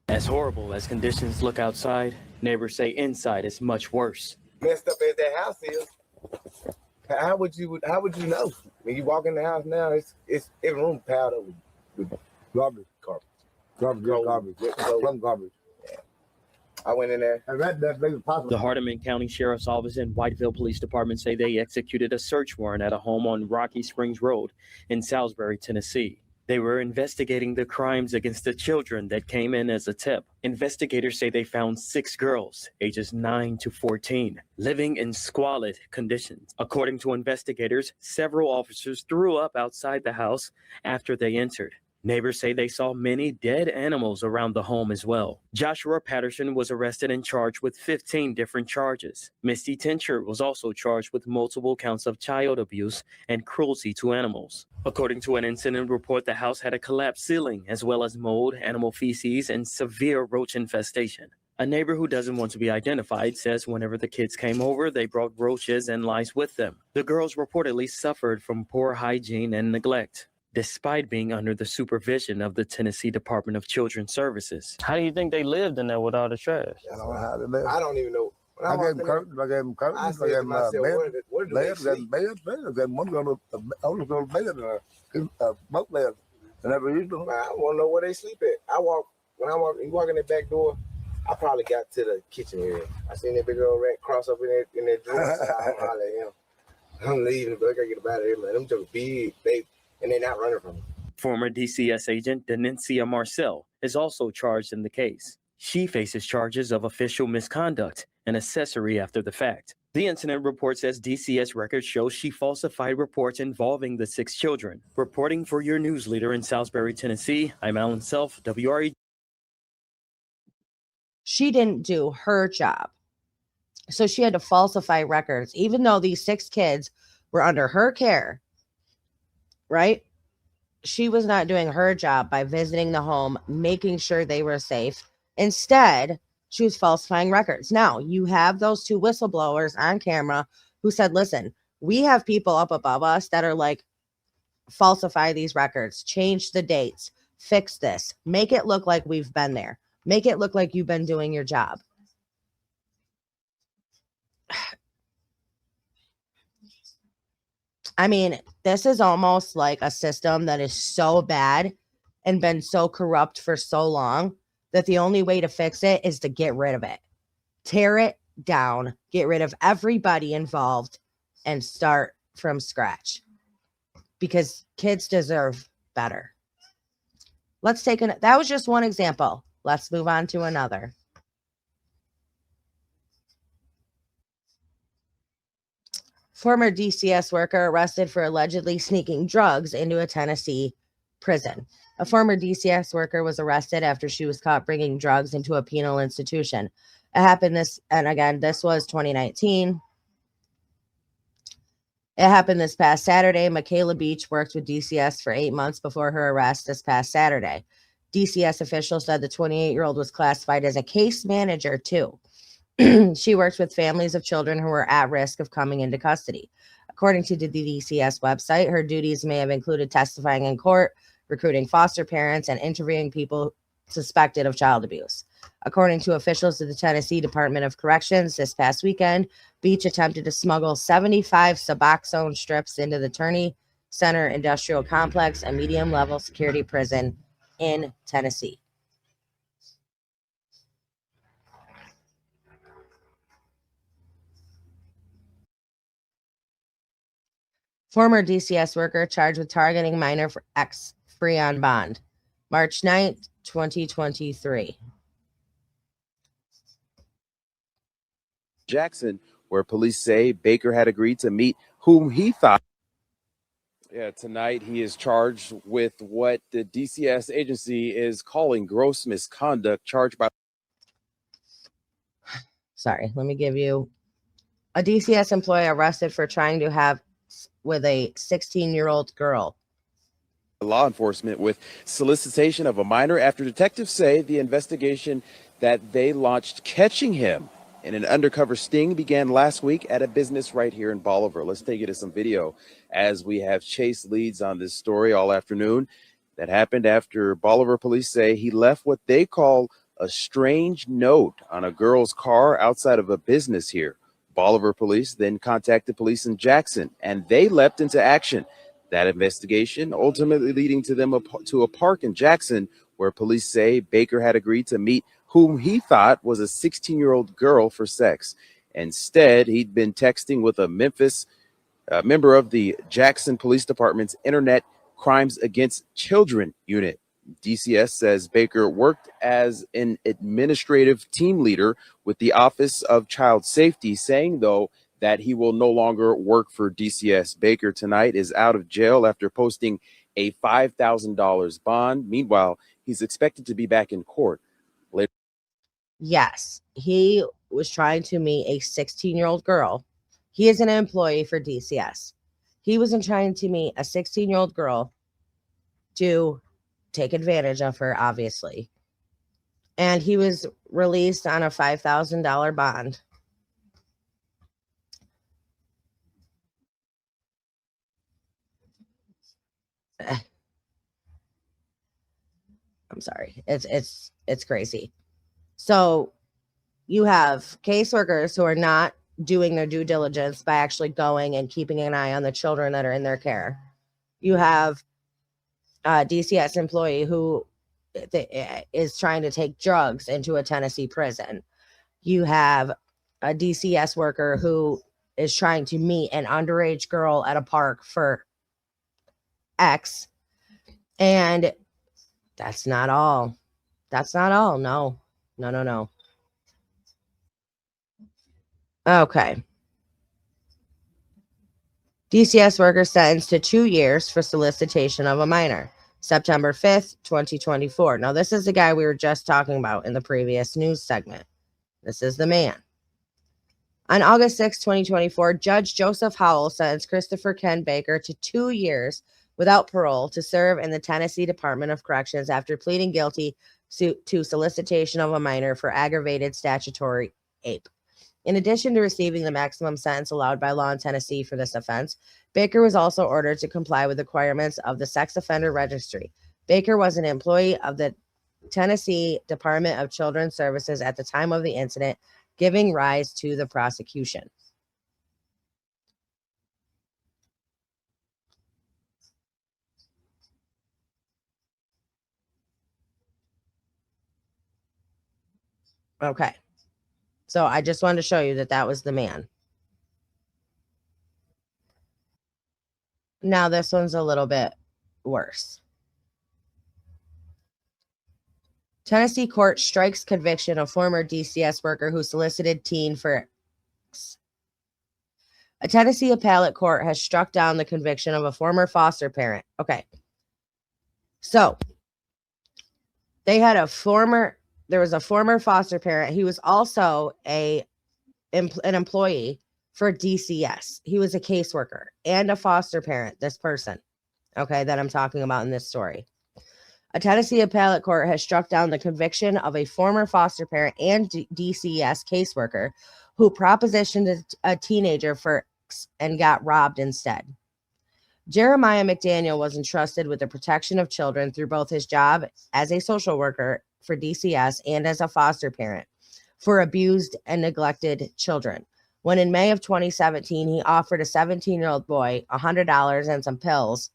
As horrible as conditions look outside, neighbors say inside is much worse. Messed up as that house is, How would you know? When you walk in the house now, it's every room piled up with garbage, garbage, garbage. Yeah. I went in there. The Hardeman County Sheriff's Office and Whiteville Police Department say they executed a search warrant at a home on Rocky Springs Road in Salisbury, Tennessee. They were investigating the crimes against the children that came in as a tip. Investigators say they found 6 girls, ages 9 to 14, living in squalid conditions. According to investigators, several officers threw up outside the house after they entered. Neighbors say they saw many dead animals around the home as well. Joshua Patterson was arrested and charged with 15 different charges. Misty Tincher was also charged with multiple counts of child abuse and cruelty to animals. According to an incident report, the house had a collapsed ceiling, as well as mold, animal feces, and severe roach infestation. A neighbor who doesn't want to be identified says whenever the kids came over, they brought roaches and lice with them. The girls reportedly suffered from poor hygiene and neglect, despite being under the supervision of the Tennessee Department of Children's Services. How do you think they lived in there with all the trash? I don't know how they live. I don't even know. I gave them curtains, I gave them curtains, I said to myself, where do they sleep? Bed, one go to bed, both beds. I want to know where they sleep at. You walk in the back door, I probably got to the kitchen area. I seen that big old rat cross up in that drawer. I'm hollering at him. I'm leaving, but I gotta get up out of here, man. Them took big, and they're not running from me. Former DCS agent Denencia Marcel is also charged in the case. She faces charges of official misconduct and accessory after the fact. The incident report says DCS records show she falsified reports involving the 6 children. Reporting for your news leader in Salisbury, Tennessee, I'm Alan Self, WRE. She didn't do her job. So she had to falsify records, even though these 6 kids were under her care, right? She was not doing her job by visiting the home, making sure they were safe. Instead, she was falsifying records. Now, you have those 2 whistleblowers on camera who said, listen, we have people up above us that are like, falsify these records, change the dates, fix this, make it look like we've been there, make it look like you've been doing your job. I mean, this is almost like a system that is so bad and been so corrupt for so long that the only way to fix it is to get rid of it. Tear it down, get rid of everybody involved, and start from scratch. Because kids deserve better. Let's take that was just one example. Let's move on to another. Former DCS worker arrested for allegedly sneaking drugs into a Tennessee prison. A former DCS worker was arrested after she was caught bringing drugs into a penal institution. It happened this was 2019. It happened this past Saturday. Michaela Beach worked with DCS for 8 months before her arrest this past Saturday. DCS officials said the 28-year-old was classified as a case manager too. She works with families of children who are at risk of coming into custody. According to the DCS website, her duties may have included testifying in court, recruiting foster parents, and interviewing people suspected of child abuse. According to officials of the Tennessee Department of Corrections, this past weekend, Beach attempted to smuggle 75 Suboxone strips into the Turney Center Industrial Complex, a medium-level security prison in Tennessee. Former DCS worker charged with targeting minor for ex free on bond. March 9th, 2023. Jackson, where police say Baker had agreed to meet whom he thought. Yeah, tonight he is charged with what the DCS agency is calling gross misconduct, charged by. Sorry, let me give you a DCS employee arrested for trying to have with a 16-year-old girl. Law enforcement with solicitation of a minor after detectives say the investigation that they launched catching him in an undercover sting began last week at a business right here in Bolivar. Let's take you to some video as we have chased leads on this story all afternoon. That happened after Bolivar police say he left what they call a strange note on a girl's car outside of a business here. Bolivar police then contacted police in Jackson, and they leapt into action. That investigation ultimately leading to them to a park in Jackson, where police say Baker had agreed to meet whom he thought was a 16-year-old girl for sex. Instead, he'd been texting with a Memphis member of the Jackson Police Department's Internet Crimes Against Children unit. DCS says Baker worked as an administrative team leader with the Office of Child Safety, saying, though, that he will no longer work for DCS. Baker tonight is out of jail after posting a $5,000 bond. Meanwhile, he's expected to be back in court later. Yes, he was trying to meet a 16-year-old girl. He is an employee for DCS. He wasn't trying to meet a 16-year-old girl to take advantage of her, obviously. And he was released on a $5,000 bond. I'm sorry. It's crazy. So you have caseworkers who are not doing their due diligence by actually going and keeping an eye on the children that are in their care. You have a DCS employee who is trying to take drugs into a Tennessee prison. You have a DCS worker who is trying to meet an underage girl at a park for X. And that's not all. That's not all. No. Okay. DCS worker sentenced to 2 years for solicitation of a minor. September 5th, 2024. Now, this is the guy we were just talking about in the previous news segment. This is the man. On August 6, 2024, Judge Joseph Howell sentenced Christopher Ken Baker to 2 years without parole to serve in the Tennessee Department of Corrections after pleading guilty to solicitation of a minor for aggravated statutory rape. In addition to receiving the maximum sentence allowed by law in Tennessee for this offense, Baker was also ordered to comply with requirements of the Sex Offender Registry. Baker was an employee of the Tennessee Department of Children's Services at the time of the incident, giving rise to the prosecution. Okay. So I just wanted to show you that that was the man. Now this one's a little bit worse. Tennessee court strikes conviction of former DCS worker who solicited teen for X. A Tennessee appellate court has struck down the conviction of a former foster parent. Okay. So there was a former foster parent. He was also an employee for DCS. He was a caseworker and a foster parent, this person, okay, that I'm talking about in this story. A Tennessee appellate court has struck down the conviction of a former foster parent and DCS caseworker who propositioned a teenager for and got robbed instead. Jeremiah McDaniel was entrusted with the protection of children through both his job as a social worker for DCS and as a foster parent for abused and neglected children. When in May of 2017, he offered a 17-year-old boy $100 and some pills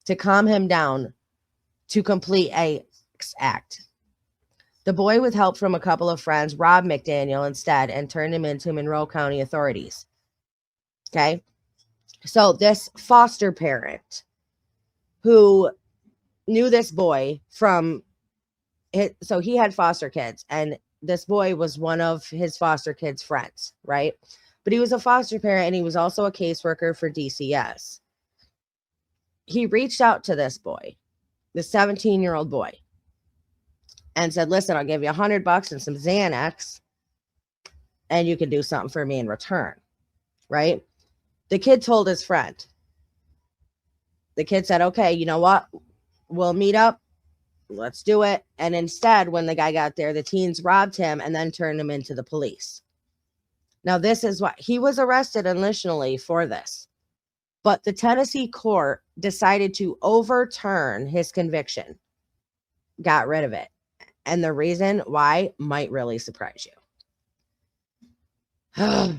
to calm him down to complete a act. The boy, with help from a couple of friends, robbed McDaniel instead and turned him into Monroe County authorities. Okay. So this foster parent who knew this boy from it, so he had foster kids, and this boy was one of his foster kids' friends, right? But he was a foster parent and he was also a caseworker for DCS. He reached out to this boy, the 17-year-old boy, and said, listen, I'll give you $100 and some Xanax and you can do something for me in return, right? The kid told his friend. The kid said, okay, you know what? We'll meet up. Let's do it. And instead, when the guy got there, the teens robbed him and then turned him into the police. Now, this is what he was arrested initially for this. But the Tennessee court decided to overturn his conviction, got rid of it. And the reason why might really surprise you.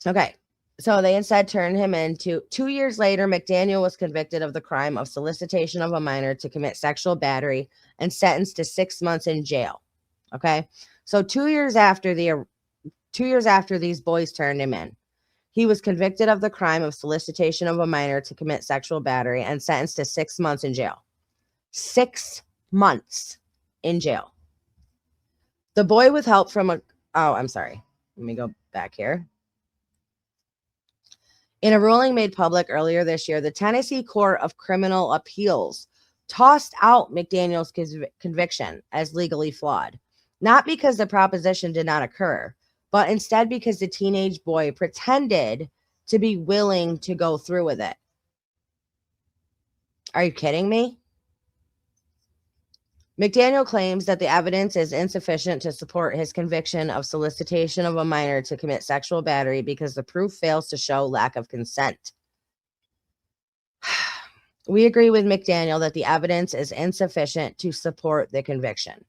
Okay. So they instead turned him into 2 years later. McDaniel was convicted of the crime of solicitation of a minor to commit sexual battery and sentenced to 6 months in jail. Okay. So 2 years after 2 years after these boys turned him in, he was convicted of the crime of solicitation of a minor to commit sexual battery and sentenced to 6 months in jail. 6 months in jail. The boy with help from a, oh, I'm sorry. Let me go back here. In a ruling made public earlier this year, the Tennessee Court of Criminal Appeals tossed out McDaniel's conviction as legally flawed, not because the proposition did not occur, but instead because the teenage boy pretended to be willing to go through with it. Are you kidding me? McDaniel claims that the evidence is insufficient to support his conviction of solicitation of a minor to commit sexual battery because the proof fails to show lack of consent. We agree with McDaniel that the evidence is insufficient to support the conviction.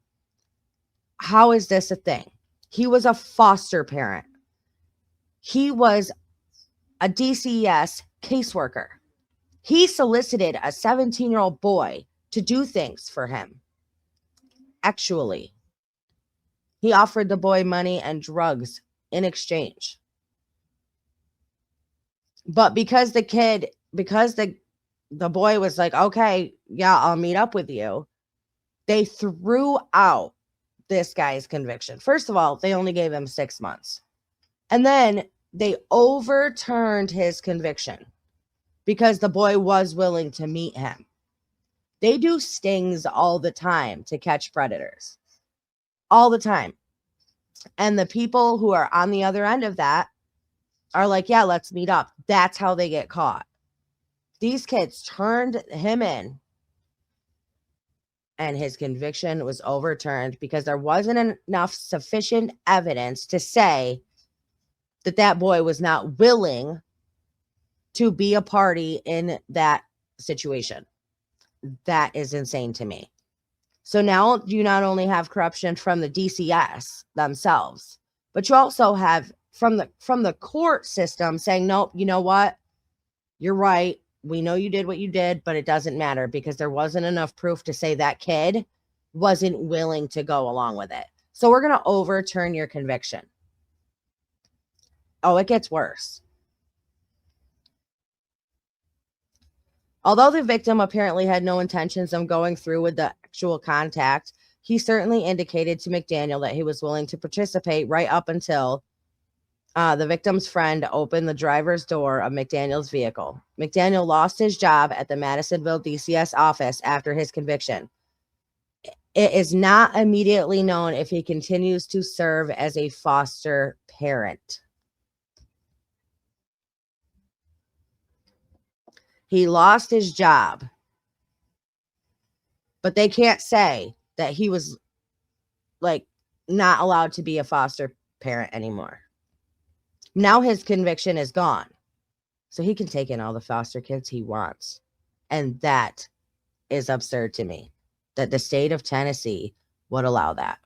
How is this a thing? He was a foster parent. He was a DCS caseworker. He solicited a 17-year-old boy to do things for him. Actually, he offered the boy money and drugs in exchange. But because the boy was like, okay, yeah, I'll meet up with you, they threw out this guy's conviction. First of all, they only gave him 6 months. And then they overturned his conviction because the boy was willing to meet him. They do stings all the time to catch predators. All the time. And the people who are on the other end of that are like, yeah, let's meet up. That's how they get caught. These kids turned him in and his conviction was overturned because there wasn't enough sufficient evidence to say that that boy was not willing to be a party in that situation. That is insane to me. So now you not only have corruption from the DCS themselves, but you also have from the court system saying, nope, you know what? You're right. We know you did what you did, but it doesn't matter because there wasn't enough proof to say that kid wasn't willing to go along with it. So we're going to overturn your conviction. Oh, it gets worse. Although the victim apparently had no intentions of going through with the actual contact, he certainly indicated to McDaniel that he was willing to participate right up until the victim's friend opened the driver's door of McDaniel's vehicle. McDaniel lost his job at the Madisonville DCS office after his conviction. It is not immediately known if he continues to serve as a foster parent. He lost his job, but they can't say that he was like not allowed to be a foster parent anymore. Now his conviction is gone, so he can take in all the foster kids he wants. And that is absurd to me, that the state of Tennessee would allow that.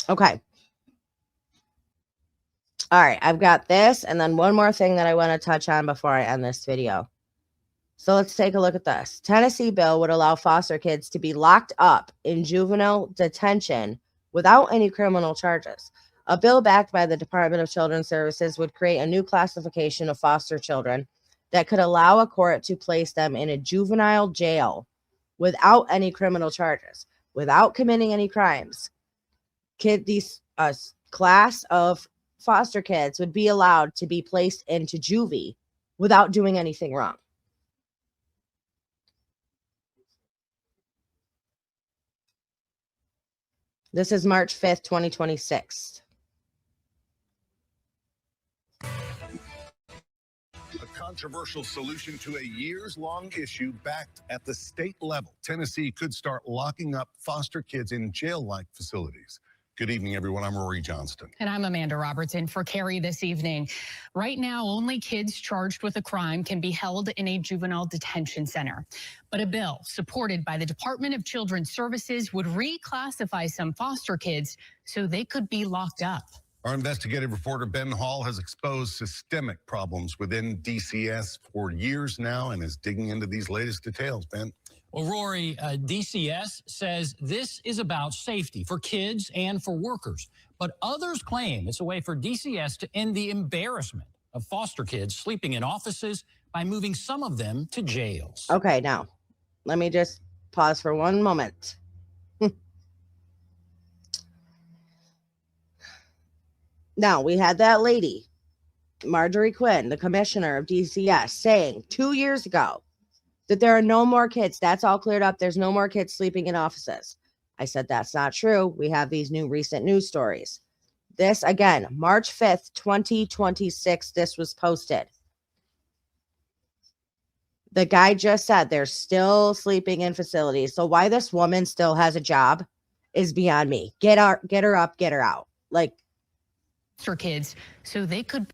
Okay. All right, I've got this, and then one more thing that I want to touch on before I end this video. So let's take a look at this. Tennessee bill would allow foster kids to be locked up in juvenile detention without any criminal charges. A bill backed by the Department of Children's Services would create a new classification of foster children that could allow a court to place them in a juvenile jail without any criminal charges, without committing any crimes. These class of foster kids would be allowed to be placed into juvie without doing anything wrong. This is March 5th, 2026. A controversial solution to a years-long issue backed at the state level. Tennessee could start locking up foster kids in jail-like facilities. Good evening, everyone. I'm Rory Johnston. And I'm Amanda Robertson for Carrie this evening. Right now, only kids charged with a crime can be held in a juvenile detention center. But a bill supported by the Department of Children's Services would reclassify some foster kids so they could be locked up. Our investigative reporter Ben Hall has exposed systemic problems within DCS for years now and is digging into these latest details. Ben? Well, Rory, DCS says this is about safety for kids and for workers, but others claim it's a way for DCS to end the embarrassment of foster kids sleeping in offices by moving some of them to jails. Okay, now, let me just pause for one moment. Now, we had that lady, Marjorie Quinn, the commissioner of DCS, saying 2 years ago that there are no more kids. That's all cleared up. There's no more kids sleeping in offices. I said, that's not true. We have these new recent news stories. This, again, March 5th, 2026, this was posted. The guy just said they're still sleeping in facilities. So why this woman still has a job is beyond me. Get her up, get her out. Like, for kids so they could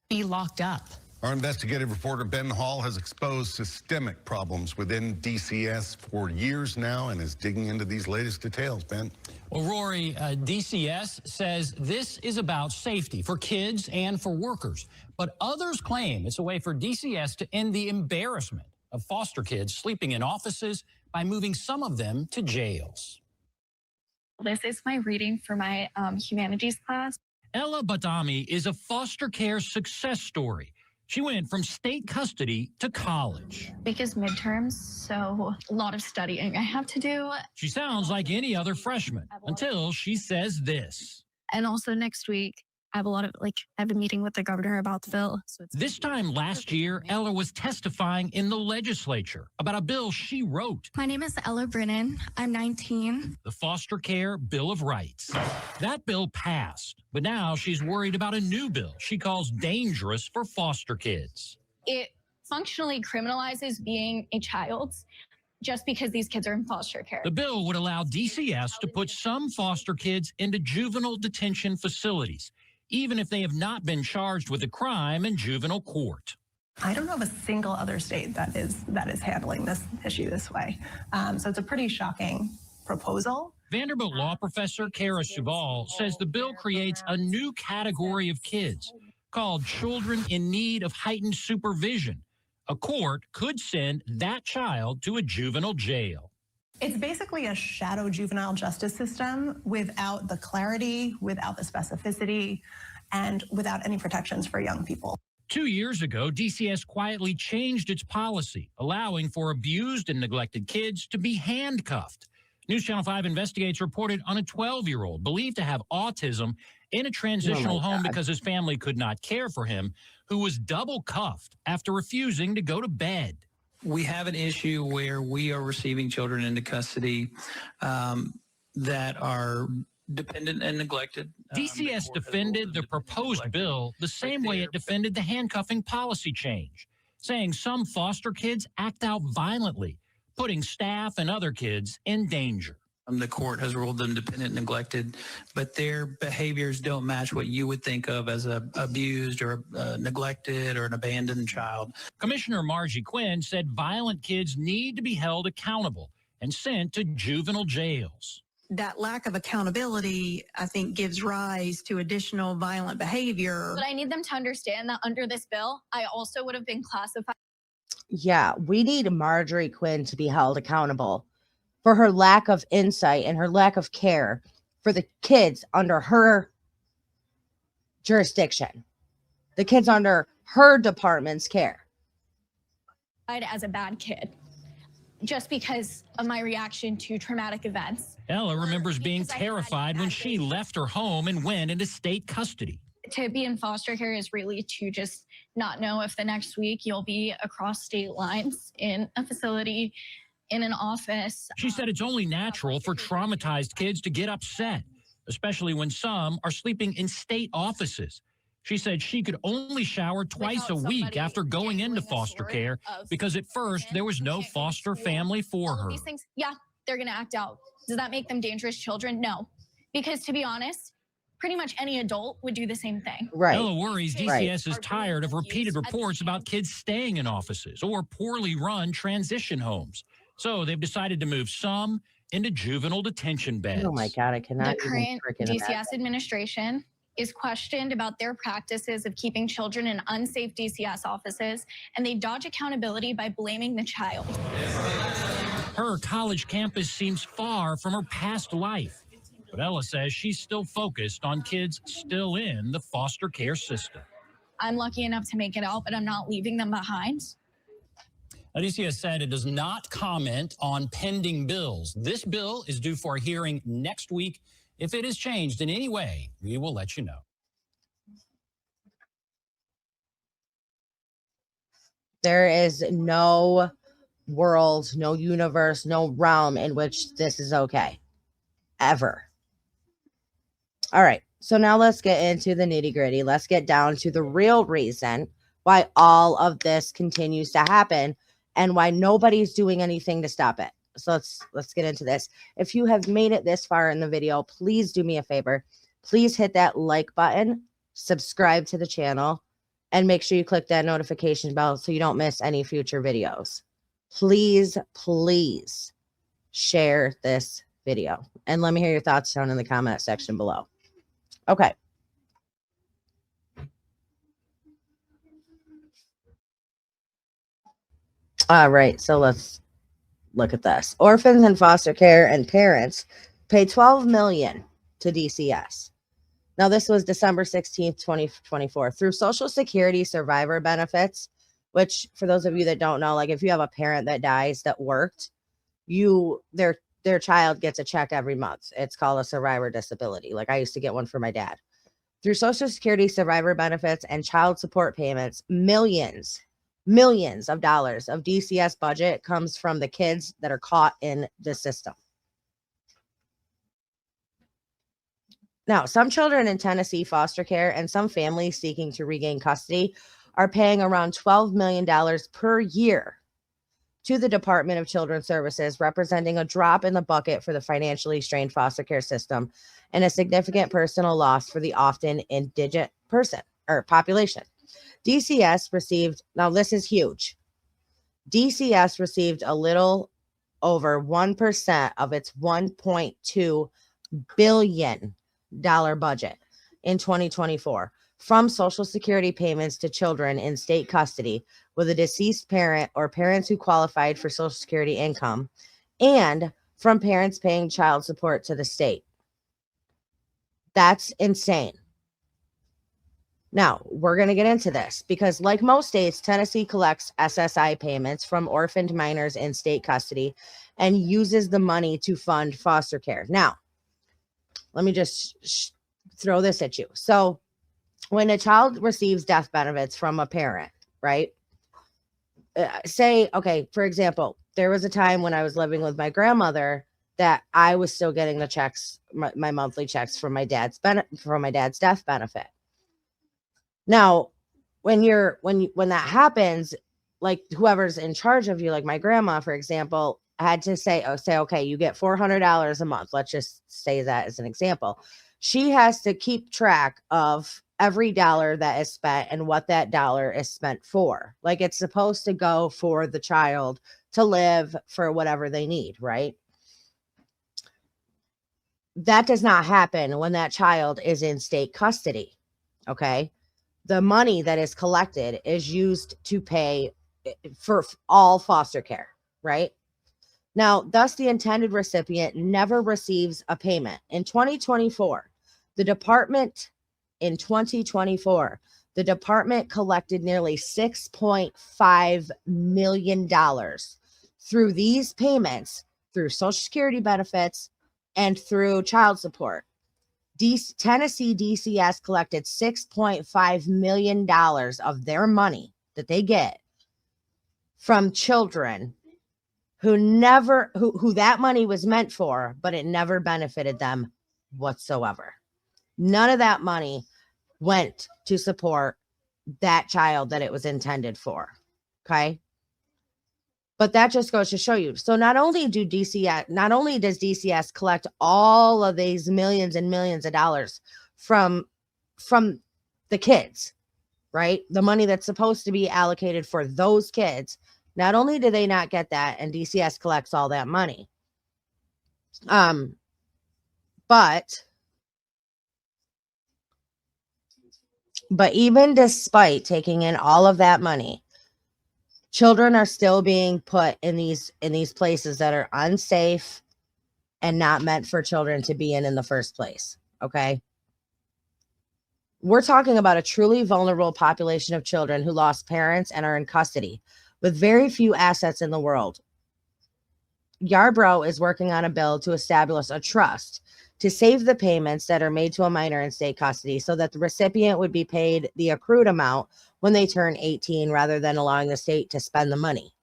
be locked up. Our investigative reporter Ben Hall has exposed systemic problems within DCS for years now and is digging into these latest details. Ben? Well, Rory, DCS says this is about safety for kids and for workers, but others claim it's a way for DCS to end the embarrassment of foster kids sleeping in offices by moving some of them to jails. This is my reading for my humanities class. Ella Badami is a foster care success story. She went from state custody to college. Week is midterms, so a lot of studying I have to do. She sounds like any other freshman until she says this. And also next week, I have I have a meeting with the governor about the bill. So This time last year, Ella was testifying in the legislature about a bill she wrote. My name is Ella Brennan. I'm 19. The Foster Care Bill of Rights. That bill passed, but now she's worried about a new bill she calls dangerous for foster kids. It functionally criminalizes being a child just because these kids are in foster care. The bill would allow DCS to put some foster kids into juvenile detention facilities, even if they have not been charged with a crime in juvenile court. I don't know of a single other state that is handling this issue this way. So it's a pretty shocking proposal. Vanderbilt law professor Kara Suval says the bill creates a new category of kids called children in need of heightened supervision. A court could send that child to a juvenile jail. It's basically a shadow juvenile justice system without the clarity, without the specificity, and without any protections for young people. 2 years ago, DCS quietly changed its policy, allowing for abused and neglected kids to be handcuffed. News Channel 5 investigates reported on a 12-year-old believed to have autism in a transitional home because his family could not care for him, who was double cuffed after refusing to go to bed. We have an issue where we are receiving children into custody that are dependent and neglected. DCS defended the proposed bill the same way it defended the handcuffing policy change, saying some foster kids act out violently, putting staff and other kids in danger. The court has ruled them dependent and neglected, but their behaviors don't match what you would think of as a abused or neglected or an abandoned child. Commissioner Margie Quinn said violent kids need to be held accountable and sent to juvenile jails. That lack of accountability, I think, gives rise to additional violent behavior. But I need them to understand that under this bill, I also would have been classified. yeah, we need Marjorie Quinn to be held accountable for her lack of insight and her lack of care for the kids under her jurisdiction, the kids under her department's care. As a bad kid, just because of my reaction to traumatic events. Ella remembers being terrified when she left her home and went into state custody. To be in foster care is really to just not know if the next week you'll be across state lines in a facility, in an office. She said it's only natural for traumatized kids to get upset, especially when some are sleeping in state offices. She said she could only shower twice a week after going into foster care because at first there was no foster family for her. These things, yeah, they're going to act out. Does that make them dangerous children? No. Because to be honest, pretty much any adult would do the same thing. Right. Ella worries DCS is tired of repeated reports about kids staying in offices or poorly run transition homes. So they've decided to move some into juvenile detention beds. Oh my God, I cannot The even current freaking DCS imagine. administration is questioned about their practices of keeping children in unsafe DCS offices, and they dodge accountability by blaming the child. Her college campus seems far from her past life, but Ella says she's still focused on kids still in the foster care system. I'm lucky enough to make it out, but I'm not leaving them behind. DCS said it does not comment on pending bills. This bill is due for a hearing next week. If it is changed in any way, we will let you know. There is no world, no universe, no realm in which this is okay. Ever. All right. So now let's get into the nitty gritty. Let's get down to the real reason why all of this continues to happen and why nobody's doing anything to stop it. So let's get into this. If you have made it this far in the video, please do me a favor. Please hit that like button, subscribe to the channel, and make sure you click that notification bell so you don't miss any future videos. Please, please share this video. And let me hear your thoughts down in the comment section below. Okay. All right, so let's look at this. Orphans in foster care and parents pay $12 million to DCS. Now, this was December 16th, 2024. Through Social Security survivor benefits, which for those of you that don't know, like if you have a parent that dies that worked, their child gets a check every month. It's called a survivor disability. Like I used to get one for my dad. Through Social Security survivor benefits and child support payments, millions of dollars of DCS budget comes from the kids that are caught in the system. Now, some children in Tennessee foster care and some families seeking to regain custody are paying around $12 million per year to the Department of Children's Services, representing a drop in the bucket for the financially strained foster care system and a significant personal loss for the often indigent population. DCS received, now this is huge, DCS received a little over 1% of its $1.2 billion budget in 2024 from Social Security payments to children in state custody with a deceased parent or parents who qualified for Social Security income, and from parents paying child support to the state. That's insane. Now, we're going to get into this because like most states, Tennessee collects SSI payments from orphaned minors in state custody and uses the money to fund foster care. Now, let me just throw this at you. So when a child receives death benefits from a parent, right? Say, okay, for example, there was a time when I was living with my grandmother that I was still getting the checks, my monthly checks from my dad's death benefit. Now, when that happens, like whoever's in charge of you, like my grandma, for example, had to say, okay, you get $400 a month. Let's just say that as an example. She has to keep track of every dollar that is spent and what that dollar is spent for. Like it's supposed to go for the child to live for whatever they need, right? That does not happen when that child is in state custody, okay? The money that is collected is used to pay for all foster care, right? Now, thus the intended recipient never receives a payment. In 2024, the department collected nearly $6.5 million through these payments, through Social Security benefits, and through child support. Tennessee DCS collected $6.5 million of their money that they get from children who that money was meant for, but it never benefited them whatsoever. None of that money went to support that child that it was intended for. Okay. But that just goes to show you. So not only does DCS collect all of these millions and millions of dollars from the kids, right? The money that's supposed to be allocated for those kids. Not only do they not get that, and DCS collects all that money, but even despite taking in all of that money, children are still being put in these places that are unsafe and not meant for children to be in the first place. Okay. We're talking about a truly vulnerable population of children who lost parents and are in custody with very few assets in the world. Yarbrough is working on a bill to establish a trust to save the payments that are made to a minor in state custody so that the recipient would be paid the accrued amount when they turn 18 rather than allowing the state to spend the money.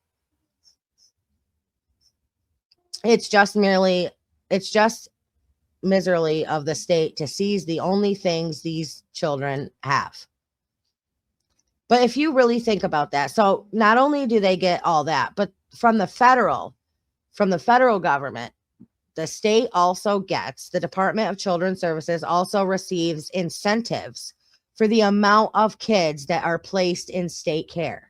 It's just miserly of the state to seize the only things these children have. But if you really think about that, so not only do they get all that, but from the federal government, the state also gets, the Department of Children's Services also receives incentives for the amount of kids that are placed in state care.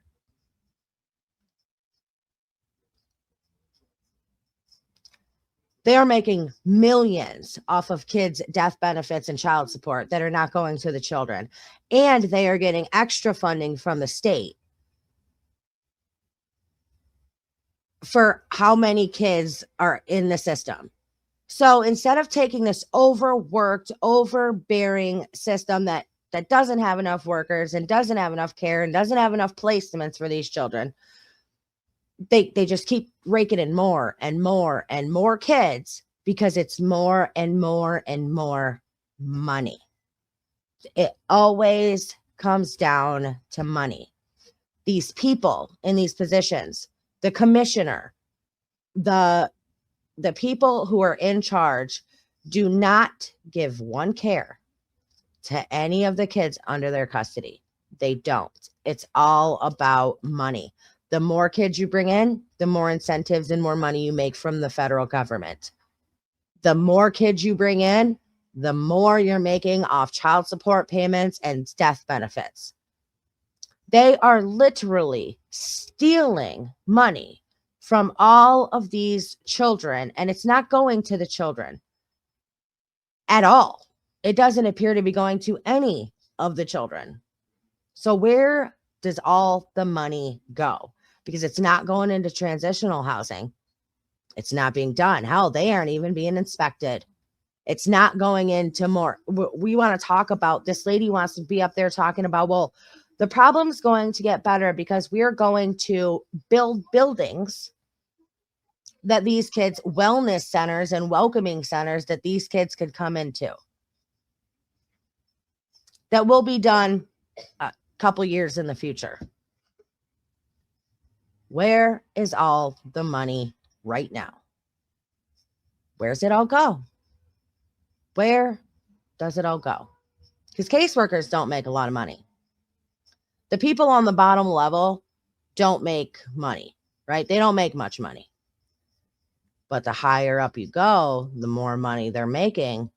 They are making millions off of kids' death benefits and child support that are not going to the children. And they are getting extra funding from the state for how many kids are in the system. So instead of taking this overworked, overbearing system that doesn't have enough workers and doesn't have enough care and doesn't have enough placements for these children, they just keep raking in more and more and more kids because it's more and more and more money. It always comes down to money. These people in these positions, the commissioner, the people who are in charge do not give one care to any of the kids under their custody. They don't. It's all about money. The more kids you bring in, the more incentives and more money you make from the federal government. The more kids you bring in, the more you're making off child support payments and death benefits. They are literally stealing money from all of these children, and it's not going to the children at all. It doesn't appear to be going to any of the children. So where does all the money go? Because it's not going into transitional housing. It's not being done. Hell, they aren't even being inspected. It's not going into more. We want to talk about, this lady wants to be up there talking about, well, the problem's going to get better because we are going to build buildings that these kids, wellness centers and welcoming centers that these kids could come into. That will be done a couple years in the future. Where is all the money right now? Where's it all go? Where does it all go? Because caseworkers don't make a lot of money. The people on the bottom level don't make money, right? They don't make much money. But the higher up you go, the more money they're making.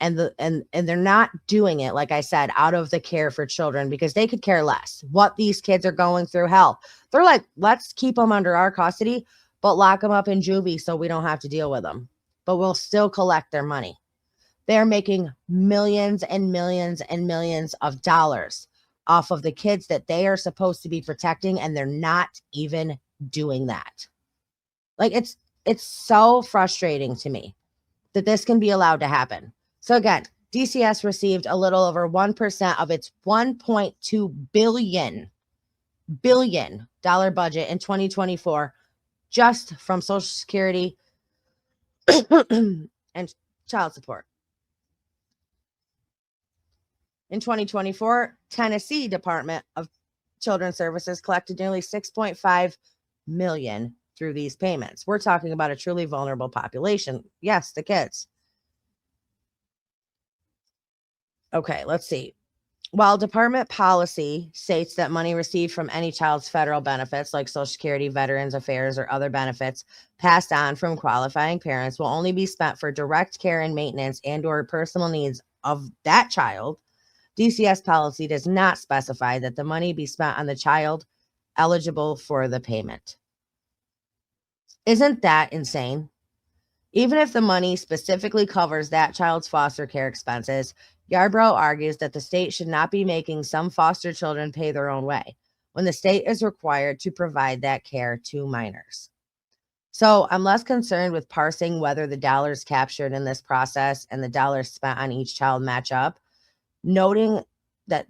And they're not doing it, like I said, out of the care for children, because they could care less what these kids are going through. Hell, they're like, let's keep them under our custody, but lock them up in juvie so we don't have to deal with them. But we'll still collect their money. They're making millions and millions and millions of dollars off of the kids that they are supposed to be protecting, and they're not even doing that. Like, it's so frustrating to me that this can be allowed to happen. So again, DCS received a little over 1% of its $1.2 billion budget in 2024 just from Social Security and child support. In 2024, Tennessee Department of Children's Services collected nearly $6.5 million through these payments. We're talking about a truly vulnerable population. Yes, the kids. Okay, let's see. While department policy states that money received from any child's federal benefits like Social Security, Veterans Affairs, or other benefits passed on from qualifying parents will only be spent for direct care and maintenance and or personal needs of that child, DCS policy does not specify that the money be spent on the child eligible for the payment. Isn't that insane? Even if the money specifically covers that child's foster care expenses, Yarbrough argues that the state should not be making some foster children pay their own way when the state is required to provide that care to minors. So I'm less concerned with parsing whether the dollars captured in this process and the dollars spent on each child match up, noting that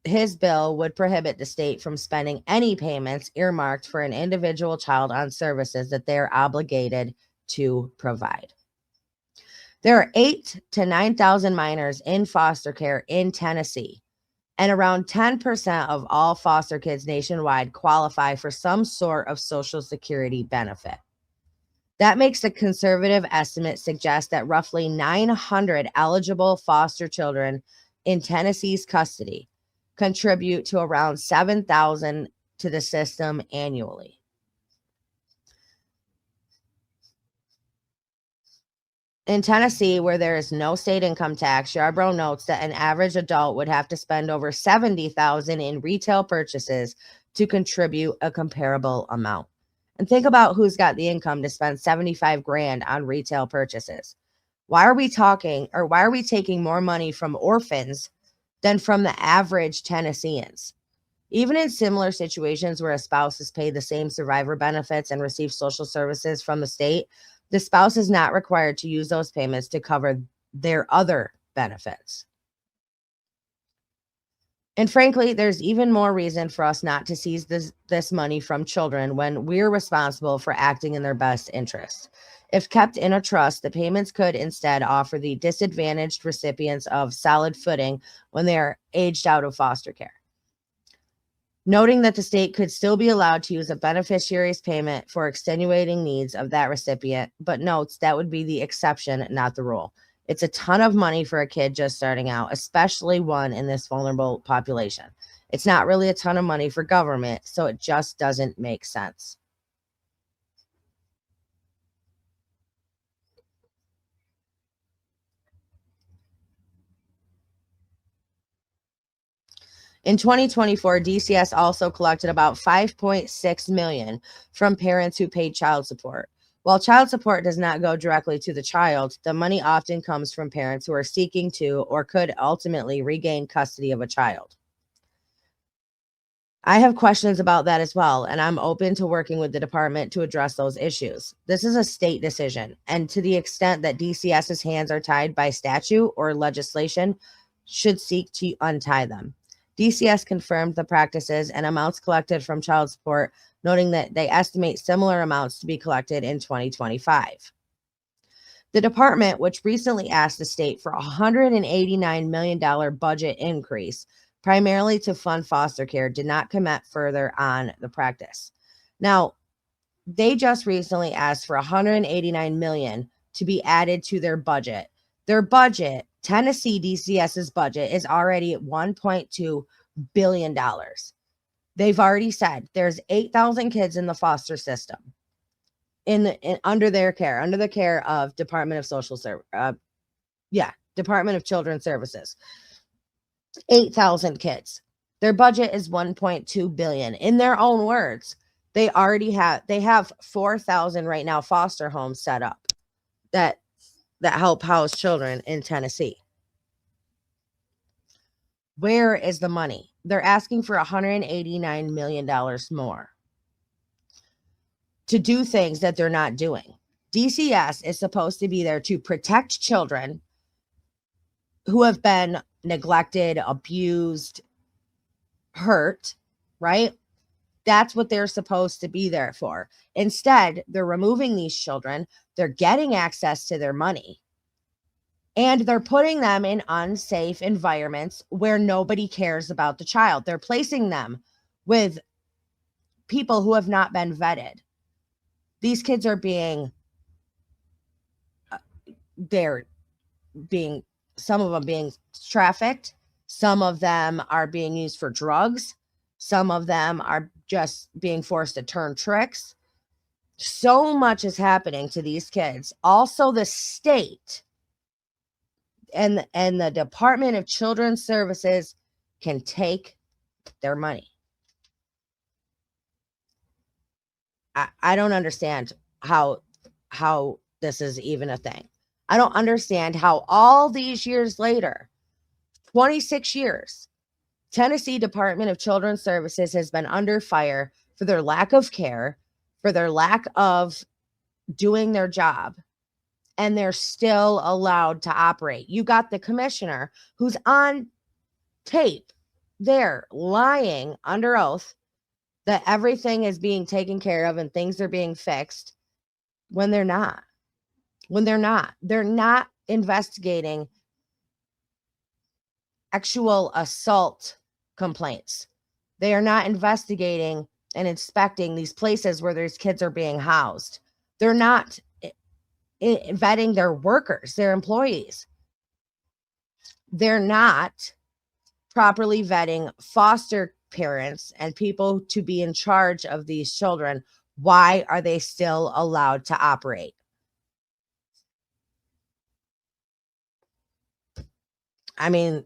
his bill would prohibit the state from spending any payments earmarked for an individual child on services that they're obligated to provide. There are 8,000 to 9,000 minors in foster care in Tennessee, and around 10% of all foster kids nationwide qualify for some sort of Social Security benefit. That makes the conservative estimate suggest that roughly 900 eligible foster children in Tennessee's custody contribute to around $7,000 to the system annually. In Tennessee, where there is no state income tax, Yarbrough notes that an average adult would have to spend over $70,000 in retail purchases to contribute a comparable amount. And think about who's got the income to spend $75,000 on retail purchases. Why are we taking more money from orphans than from the average Tennesseans? Even in similar situations where a spouse is paid the same survivor benefits and receives social services from the state, the spouse is not required to use those payments to cover their other benefits. And frankly, there's even more reason for us not to seize this money from children when we're responsible for acting in their best interest. If kept in a trust, the payments could instead offer the disadvantaged recipients of solid footing when they are aged out of foster care. Noting that the state could still be allowed to use a beneficiary's payment for extenuating needs of that recipient, but notes that would be the exception, not the rule. It's a ton of money for a kid just starting out, especially one in this vulnerable population. It's not really a ton of money for government, so it just doesn't make sense. In 2024, DCS also collected about $5.6 million from parents who paid child support. While child support does not go directly to the child, the money often comes from parents who are seeking to or could ultimately regain custody of a child. I have questions about that as well, and I'm open to working with the department to address those issues. This is a state decision, and to the extent that DCS's hands are tied by statute or legislation, should seek to untie them. DCS confirmed the practices and amounts collected from child support, noting that they estimate similar amounts to be collected in 2025. The department, which recently asked the state for a $189 million budget increase, primarily to fund foster care, did not comment further on the practice. Now, they just recently asked for $189 million to be added to their budget. Their budget, Tennessee DCS's budget, is already at $1.2 billion. They've already said there's 8,000 kids in the foster system under their care, under the care of Department of Department of Children's Services. 8,000 kids. Their budget is $1.2 billion. In their own words, they have 4,000 right now foster homes set up that help house children in Tennessee. Where is the money? They're asking for $189 million more to do things that they're not doing. DCS is supposed to be there to protect children who have been neglected, abused, hurt, right? That's what they're supposed to be there for. Instead, they're removing these children. They're getting access to their money. And they're putting them in unsafe environments where nobody cares about the child. They're placing them with people who have not been vetted. These kids are some of them being trafficked, Some of them are being used for drugs. Some of them are just being forced to turn tricks. So much is happening to these kids. Also, the state and the Department of Children's Services can take their money. I don't understand how this is even a thing. I don't understand how all these years later, 26 years, Tennessee Department of Children's Services has been under fire for their lack of care, for their lack of doing their job, and they're still allowed to operate. You got the commissioner who's on tape there lying under oath that everything is being taken care of and things are being fixed when they're not. They're not investigating actual assault complaints. They are not investigating and inspecting these places where these kids are being housed. They're not vetting their workers, their employees. They're not properly vetting foster parents and people to be in charge of these children. Why are they still allowed to operate? I mean,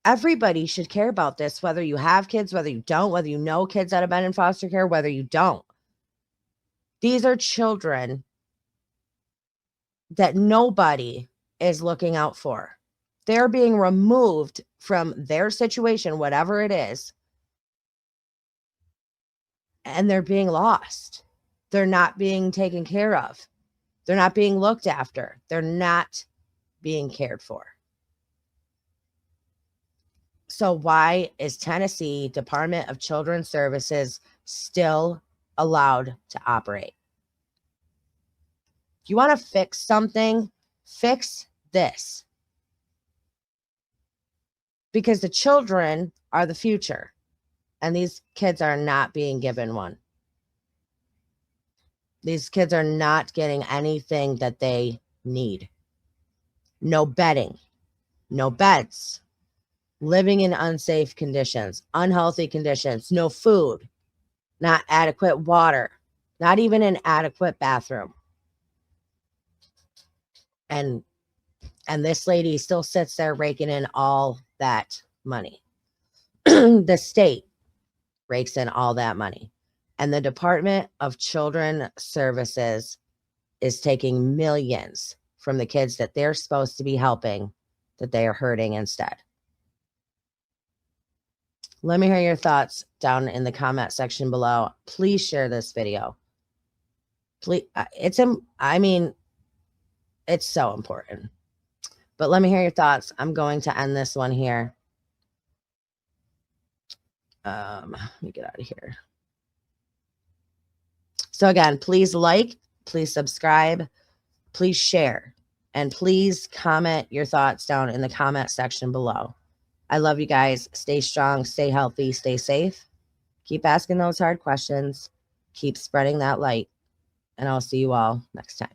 everybody should care about this, whether you have kids, whether you don't, whether you know kids that have been in foster care, whether you don't. These are children that nobody is looking out for. They're being removed from their situation, whatever it is, and they're being lost. They're not being taken care of. They're not being looked after. They're not being cared for. So why is Tennessee Department of Children's Services still allowed to operate? If you want to fix something, fix this. Because the children are the future, and these kids are not being given one. These kids are not getting anything that they need. No bedding, no beds, living in unsafe conditions, unhealthy conditions, no food, not adequate water, not even an adequate bathroom. And this lady still sits there raking in all that money. The state rakes in all that money. And the Department of Children's Services is taking millions from the kids that they're supposed to be helping, that they are hurting instead. Let me hear your thoughts down in the comment section below. Please share this video. Please, it's so important. But let me hear your thoughts. I'm going to end this one here. Let me get out of here. So again, please like, please subscribe, please share, and please comment your thoughts down in the comment section below. I love you guys. Stay strong, stay healthy, stay safe. Keep asking those hard questions. Keep spreading that light. And I'll see you all next time.